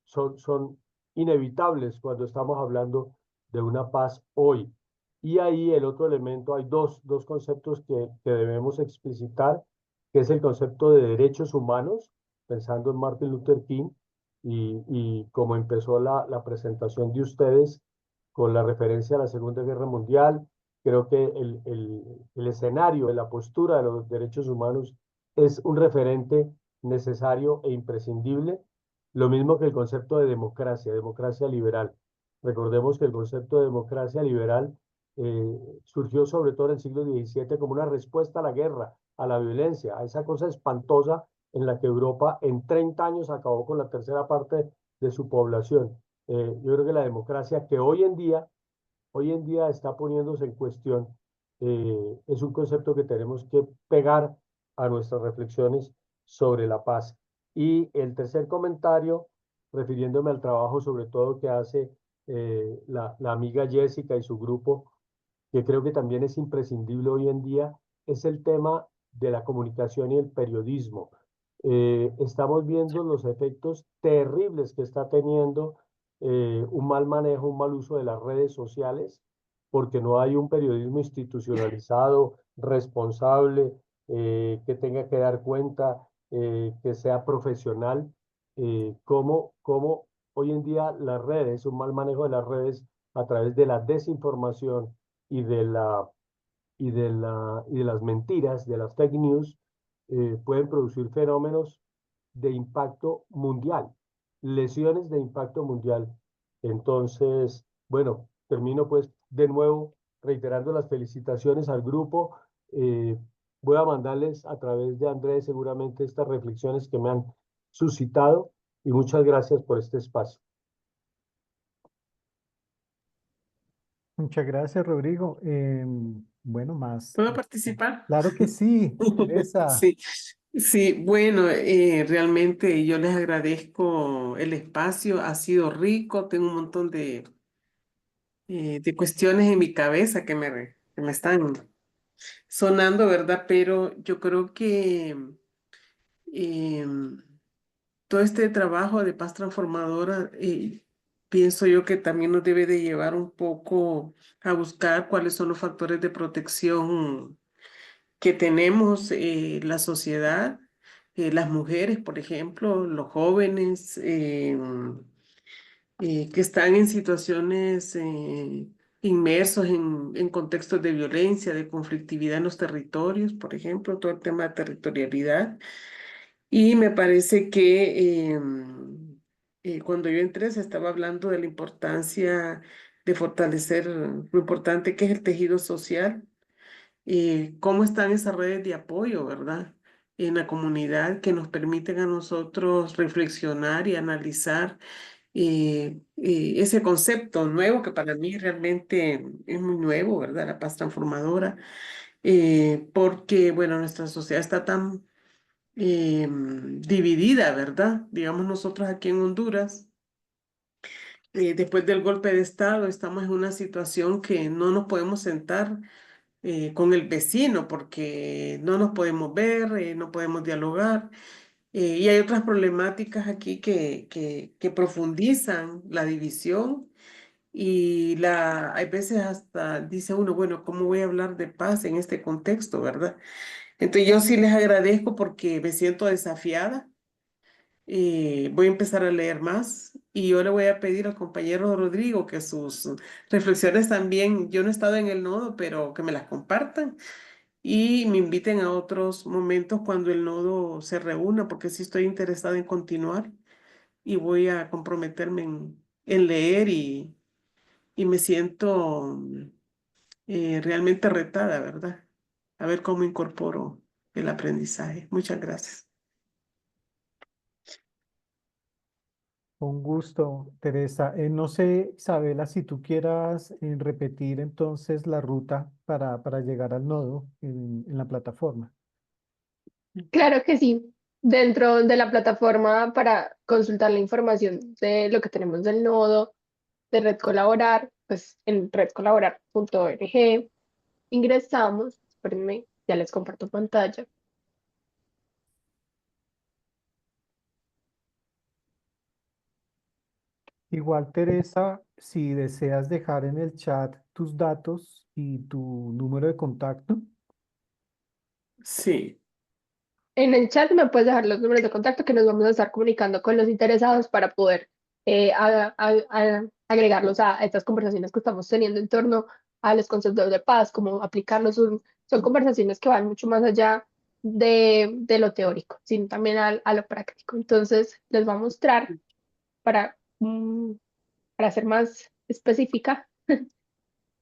son inevitables cuando estamos hablando de una paz hoy. Y ahí el otro elemento, hay dos conceptos que debemos explicitar, que es el concepto de derechos humanos, pensando en Martin Luther King, y como empezó la presentación de ustedes con la referencia a la Segunda Guerra Mundial, creo que el escenario de la postura de los derechos humanos es un referente necesario e imprescindible, lo mismo que el concepto de democracia liberal. Recordemos que el concepto de democracia liberal surgió sobre todo en el siglo XVII como una respuesta a la guerra, a la violencia, a esa cosa espantosa en la que Europa en 30 años acabó con la tercera parte de su población. Yo creo que la democracia que hoy en día está poniéndose en cuestión, es un concepto que tenemos que pegar a nuestras reflexiones sobre la paz. Y el tercer comentario, refiriéndome al trabajo sobre todo que hace la amiga Jessica y su grupo, que creo que también es imprescindible hoy en día, es el tema de la comunicación y el periodismo. Estamos viendo los efectos terribles que está teniendo un mal manejo, un mal uso de las redes sociales, porque no hay un periodismo institucionalizado, responsable, que tenga que dar cuenta, que sea profesional, como hoy en día las redes, un mal manejo de las redes a través de la desinformación y de las mentiras, de las fake news, pueden producir fenómenos de impacto mundial, lesiones de impacto mundial. Entonces, bueno, termino pues de nuevo reiterando las felicitaciones al grupo. voy a mandarles a través de Andrés seguramente estas reflexiones que me han suscitado y muchas gracias por este espacio. Muchas gracias, Rodrigo. Bueno, más. ¿Puedo participar? Claro que sí, Teresa. Sí, sí, bueno, realmente yo les agradezco el espacio, ha sido rico, tengo un montón de cuestiones en mi cabeza que me están sonando, ¿verdad? Pero yo creo que em, todo este trabajo de paz transformadora, pienso yo que también nos debe de llevar un poco a buscar cuáles son los factores de protección que tenemos la sociedad, las mujeres, por ejemplo, los jóvenes que están en situaciones inmersos en contextos de violencia, de conflictividad en los territorios, por ejemplo, todo el tema de territorialidad. Y me parece que cuando yo entré se estaba hablando de la importancia de fortalecer lo importante que es el tejido social, cómo están esas redes de apoyo, ¿verdad? En la comunidad que nos permiten a nosotros reflexionar y analizar ese concepto nuevo que para mí realmente es muy nuevo, ¿verdad? La paz transformadora, porque, bueno, nuestra sociedad está tan dividida, ¿verdad? Digamos nosotros aquí en Honduras, después del golpe de Estado, estamos en una situación que no nos podemos sentar con el vecino porque no nos podemos ver, no podemos dialogar. Y hay otras problemáticas aquí que profundizan la división y hay veces hasta dice uno, bueno, ¿cómo voy a hablar de paz en este contexto, verdad? Entonces yo sí les agradezco porque me siento desafiada. Voy a empezar a leer más y yo le voy a pedir al compañero Rodrigo que sus reflexiones también, yo no he estado en el nodo, pero que me las compartan y me inviten a otros momentos cuando el nodo se reúna, porque sí estoy interesada en continuar y voy a comprometerme en leer y me siento realmente retada, ¿verdad? A ver cómo incorporo el aprendizaje. Muchas gracias. Un gusto, Teresa. No sé, Isabela, si tú quieras repetir entonces la ruta para llegar al nodo en la plataforma. Claro que sí. Dentro de la plataforma para consultar la información de lo que tenemos del nodo de Red Colaborar, pues en redcolaborar.org ingresamos, espérenme, ya les comparto pantalla. Igual, Teresa, si deseas dejar en el chat tus datos y tu número de contacto. Sí, En el chat me puedes dejar los números de contacto que nos vamos a estar comunicando con los interesados para poder agregarlos a estas conversaciones que estamos teniendo en torno a los conceptos de paz, cómo aplicarlos. Son conversaciones que van mucho más allá de lo teórico, sino también a lo práctico. Entonces, les voy a mostrar para, para ser más específica.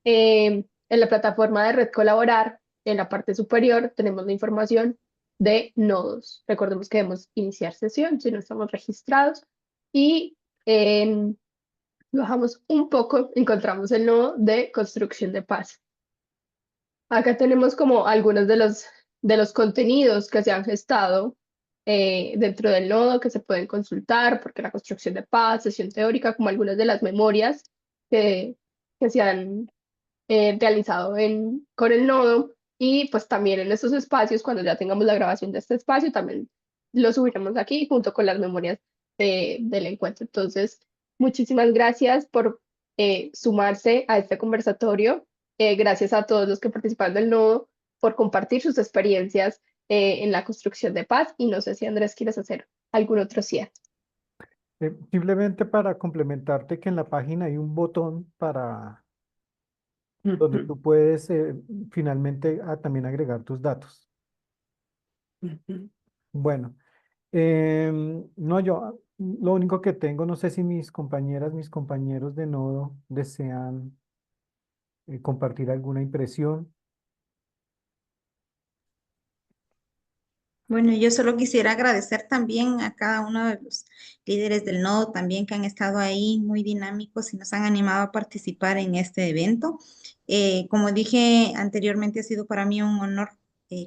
En la plataforma de Red Colaborar, en la parte superior, tenemos la información de nodos. Recordemos que debemos iniciar sesión si no estamos registrados y bajamos un poco, encontramos el nodo de construcción de paz. Acá tenemos como algunos de los contenidos que se han gestado dentro del nodo que se pueden consultar, porque la construcción de paz, sesión teórica, como algunas de las memorias que se han realizado con el nodo y pues también en estos espacios, cuando ya tengamos la grabación de este espacio, también lo subiremos aquí junto con las memorias del encuentro. Entonces, muchísimas gracias por sumarse a este conversatorio. Gracias a todos los que participaron del nodo por compartir sus experiencias en la construcción de paz y no sé si Andrés quieres hacer algún otro cierre. Simplemente para complementarte que en la página hay un botón donde tú puedes finalmente también agregar tus datos. Bueno, no, yo lo único que tengo, no sé si mis compañeras, mis compañeros de nodo desean compartir alguna impresión. Bueno, yo solo quisiera agradecer también a cada uno de los líderes del nodo también que han estado ahí muy dinámicos y nos han animado a participar en este evento. Como dije anteriormente, ha sido para mí un honor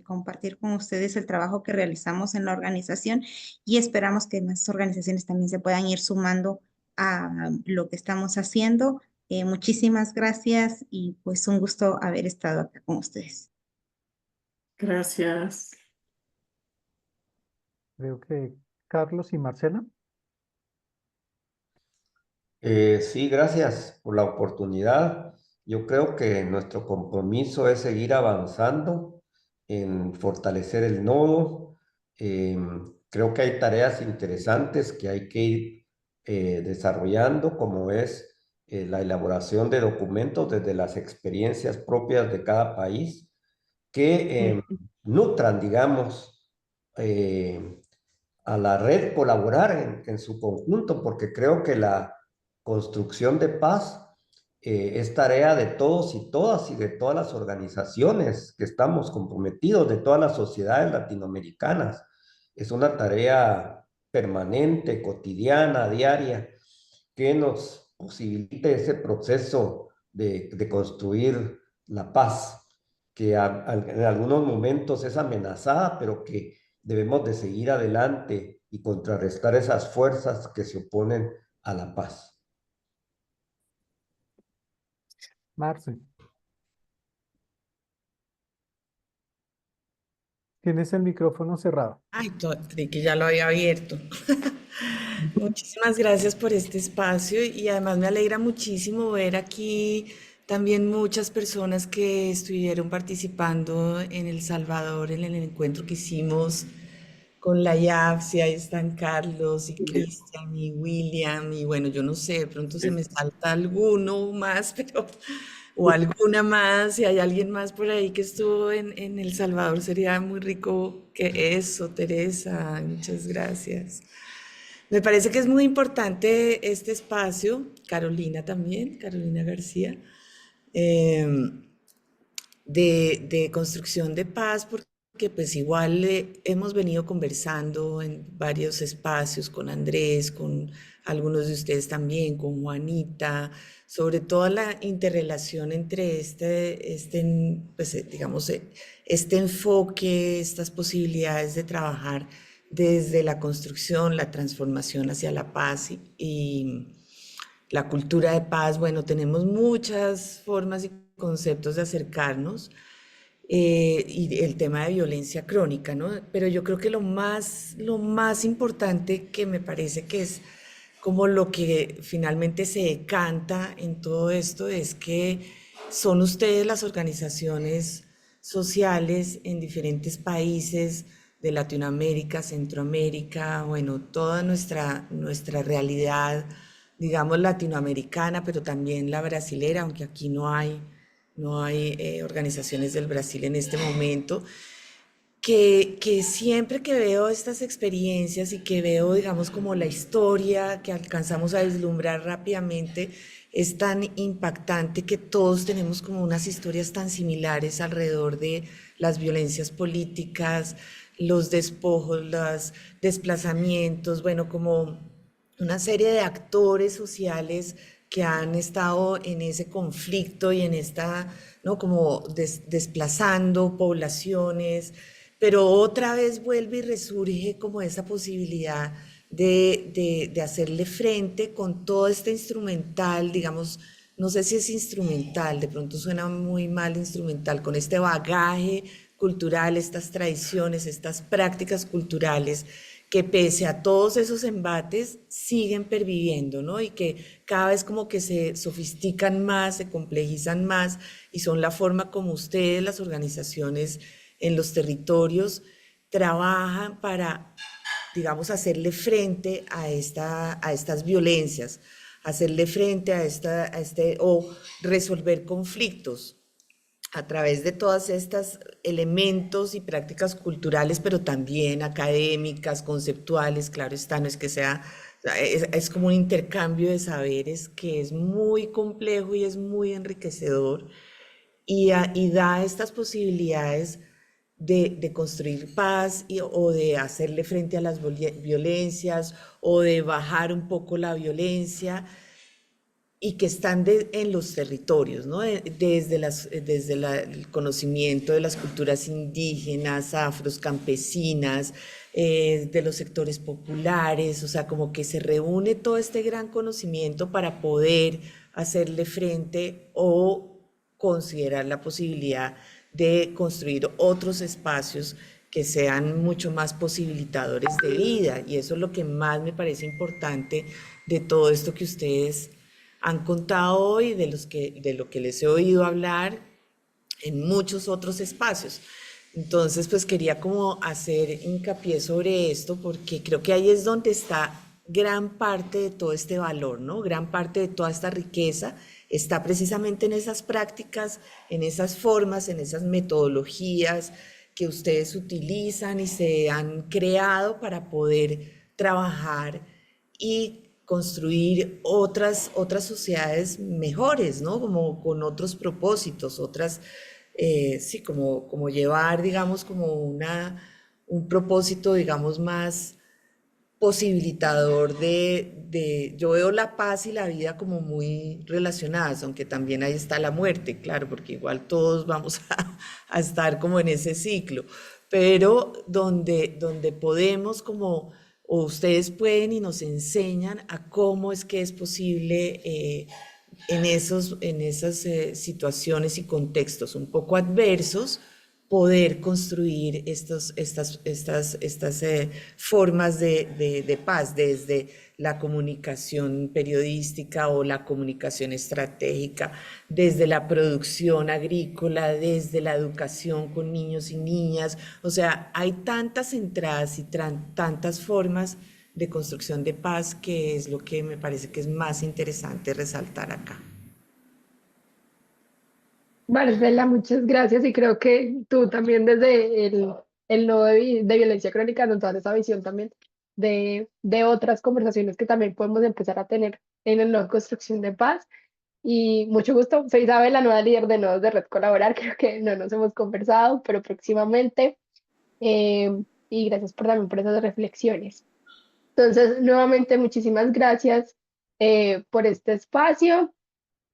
compartir con ustedes el trabajo que realizamos en la organización y esperamos que más organizaciones también se puedan ir sumando a lo que estamos haciendo. Muchísimas gracias y pues un gusto haber estado acá con ustedes. Gracias. Creo que Carlos y Marcela. Sí, gracias por la oportunidad. Yo creo que nuestro compromiso es seguir avanzando en fortalecer el nodo. Creo que hay tareas interesantes que hay que ir desarrollando, como es la elaboración de documentos desde las experiencias propias de cada país que nutran, digamos, a la red colaborar en su conjunto, porque creo que la construcción de paz es tarea de todos y todas y de todas las organizaciones que estamos comprometidos, de todas las sociedades latinoamericanas. Es una tarea permanente, cotidiana, diaria, que nos posibilite ese proceso de construir la paz, que en algunos momentos es amenazada, pero que debemos de seguir adelante y contrarrestar esas fuerzas que se oponen a la paz. Marce, tienes el micrófono cerrado. Ay, creí que ya lo había abierto. Muchísimas gracias por este espacio y además me alegra muchísimo ver aquí también muchas personas que estuvieron participando en El Salvador en el encuentro que hicimos con la IAFSI. Ahí están Carlos y Cristian y William y bueno, yo no sé, de pronto se me salta alguno más, pero o alguna más, si hay alguien más por ahí que estuvo en El Salvador, sería muy rico que eso, Teresa, muchas gracias. Me parece que es muy importante este espacio, Carolina también, Carolina García, eh, de construcción de paz, porque pues igual hemos venido conversando en varios espacios con Andrés, con algunos de ustedes también, con Juanita, sobre toda la interrelación entre pues, digamos, este enfoque, estas posibilidades de trabajar desde la construcción, la transformación hacia la paz y la cultura de paz. Bueno, tenemos muchas formas y conceptos de acercarnos y el tema de violencia crónica, ¿no? Pero yo creo que lo más importante que me parece que es como lo que finalmente se decanta en todo esto es que son ustedes las organizaciones sociales en diferentes países de Latinoamérica, Centroamérica, bueno, toda nuestra realidad, digamos, latinoamericana, pero también la brasilera, aunque aquí no hay organizaciones del Brasil en este momento, que siempre que veo estas experiencias y que veo, digamos, como la historia que alcanzamos a vislumbrar rápidamente, es tan impactante que todos tenemos como unas historias tan similares alrededor de las violencias políticas, los despojos, los desplazamientos, bueno, como una serie de actores sociales que han estado en ese conflicto y en esta, ¿no? Como desplazando poblaciones, pero otra vez vuelve y resurge como esa posibilidad de hacerle frente con todo este instrumental, digamos, no sé si es instrumental, de pronto suena muy mal instrumental, con este bagaje cultural, estas tradiciones, estas prácticas culturales que pese a todos esos embates siguen perviviendo, ¿no? Y que cada vez como que se sofistican más, se complejizan más y son la forma como ustedes, las organizaciones en los territorios, trabajan para, digamos, hacerle frente a estas violencias, hacerle frente o resolver conflictos a través de todas estas elementos y prácticas culturales, pero también académicas, conceptuales, claro está, no es que sea, es como un intercambio de saberes que es muy complejo y es muy enriquecedor y da estas posibilidades de construir paz o de hacerle frente a las violencias o de bajar un poco la violencia y que están en los territorios, ¿no? Desde el conocimiento de las culturas indígenas, afros, campesinas, de los sectores populares, o sea, como que se reúne todo este gran conocimiento para poder hacerle frente o considerar la posibilidad de construir otros espacios que sean mucho más posibilitadores de vida. Y eso es lo que más me parece importante de todo esto que ustedes han contado hoy, de lo que les he oído hablar en muchos otros espacios. Entonces, pues quería como hacer hincapié sobre esto porque creo que ahí es donde está gran parte de todo este valor, ¿no? Gran parte de toda esta riqueza está precisamente en esas prácticas, en esas formas, en esas metodologías que ustedes utilizan y se han creado para poder trabajar y construir otras sociedades mejores, ¿no? Como con otros propósitos, sí, como llevar, digamos, como un propósito, digamos, más posibilitador yo veo la paz y la vida como muy relacionadas, aunque también ahí está la muerte, claro, porque igual todos vamos a estar como en ese ciclo, pero donde podemos como, o ustedes pueden y nos enseñan a cómo es que es posible en esas situaciones y contextos un poco adversos, poder construir estas formas de paz desde la comunicación periodística o la comunicación estratégica, desde la producción agrícola, desde la educación con niños y niñas. O sea, hay tantas entradas y tantas formas de construcción de paz que es lo que me parece que es más interesante resaltar acá. Marcela, muchas gracias y creo que tú también desde el nodo de violencia crónica nos das esa visión también de otras conversaciones que también podemos empezar a tener en el nodo de construcción de paz. Y mucho gusto, soy Isabel, la nueva líder de nodos de Red Colaborar, creo que no nos hemos conversado, pero próximamente. Y gracias también por esas reflexiones. Entonces, nuevamente, muchísimas gracias por este espacio.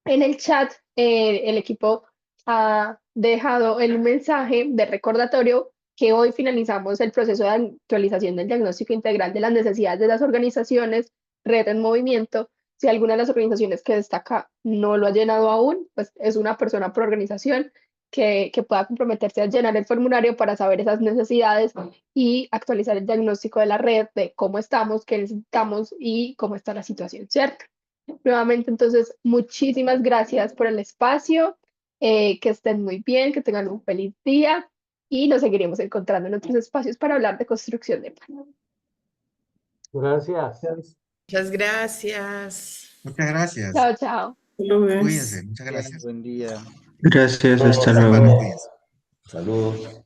En el chat, el equipo ha dejado el mensaje de recordatorio que hoy finalizamos el proceso de actualización del diagnóstico integral de las necesidades de las organizaciones, Red en Movimiento. Si alguna de las organizaciones que destaca no lo ha llenado aún, pues es una persona por organización que pueda comprometerse a llenar el formulario para saber esas necesidades y actualizar el diagnóstico de la red de cómo estamos, qué necesitamos y cómo está la situación, ¿cierto? Nuevamente, entonces, muchísimas gracias por el espacio, que estén muy bien, que tengan un feliz día y nos seguiremos encontrando en otros espacios para hablar de construcción de paz. Gracias. Muchas gracias. Muchas gracias. Chao, chao. Cuídense. Muchas gracias. Buen día. Gracias, hasta Buenas luego. semanas, cuídense. Saludos.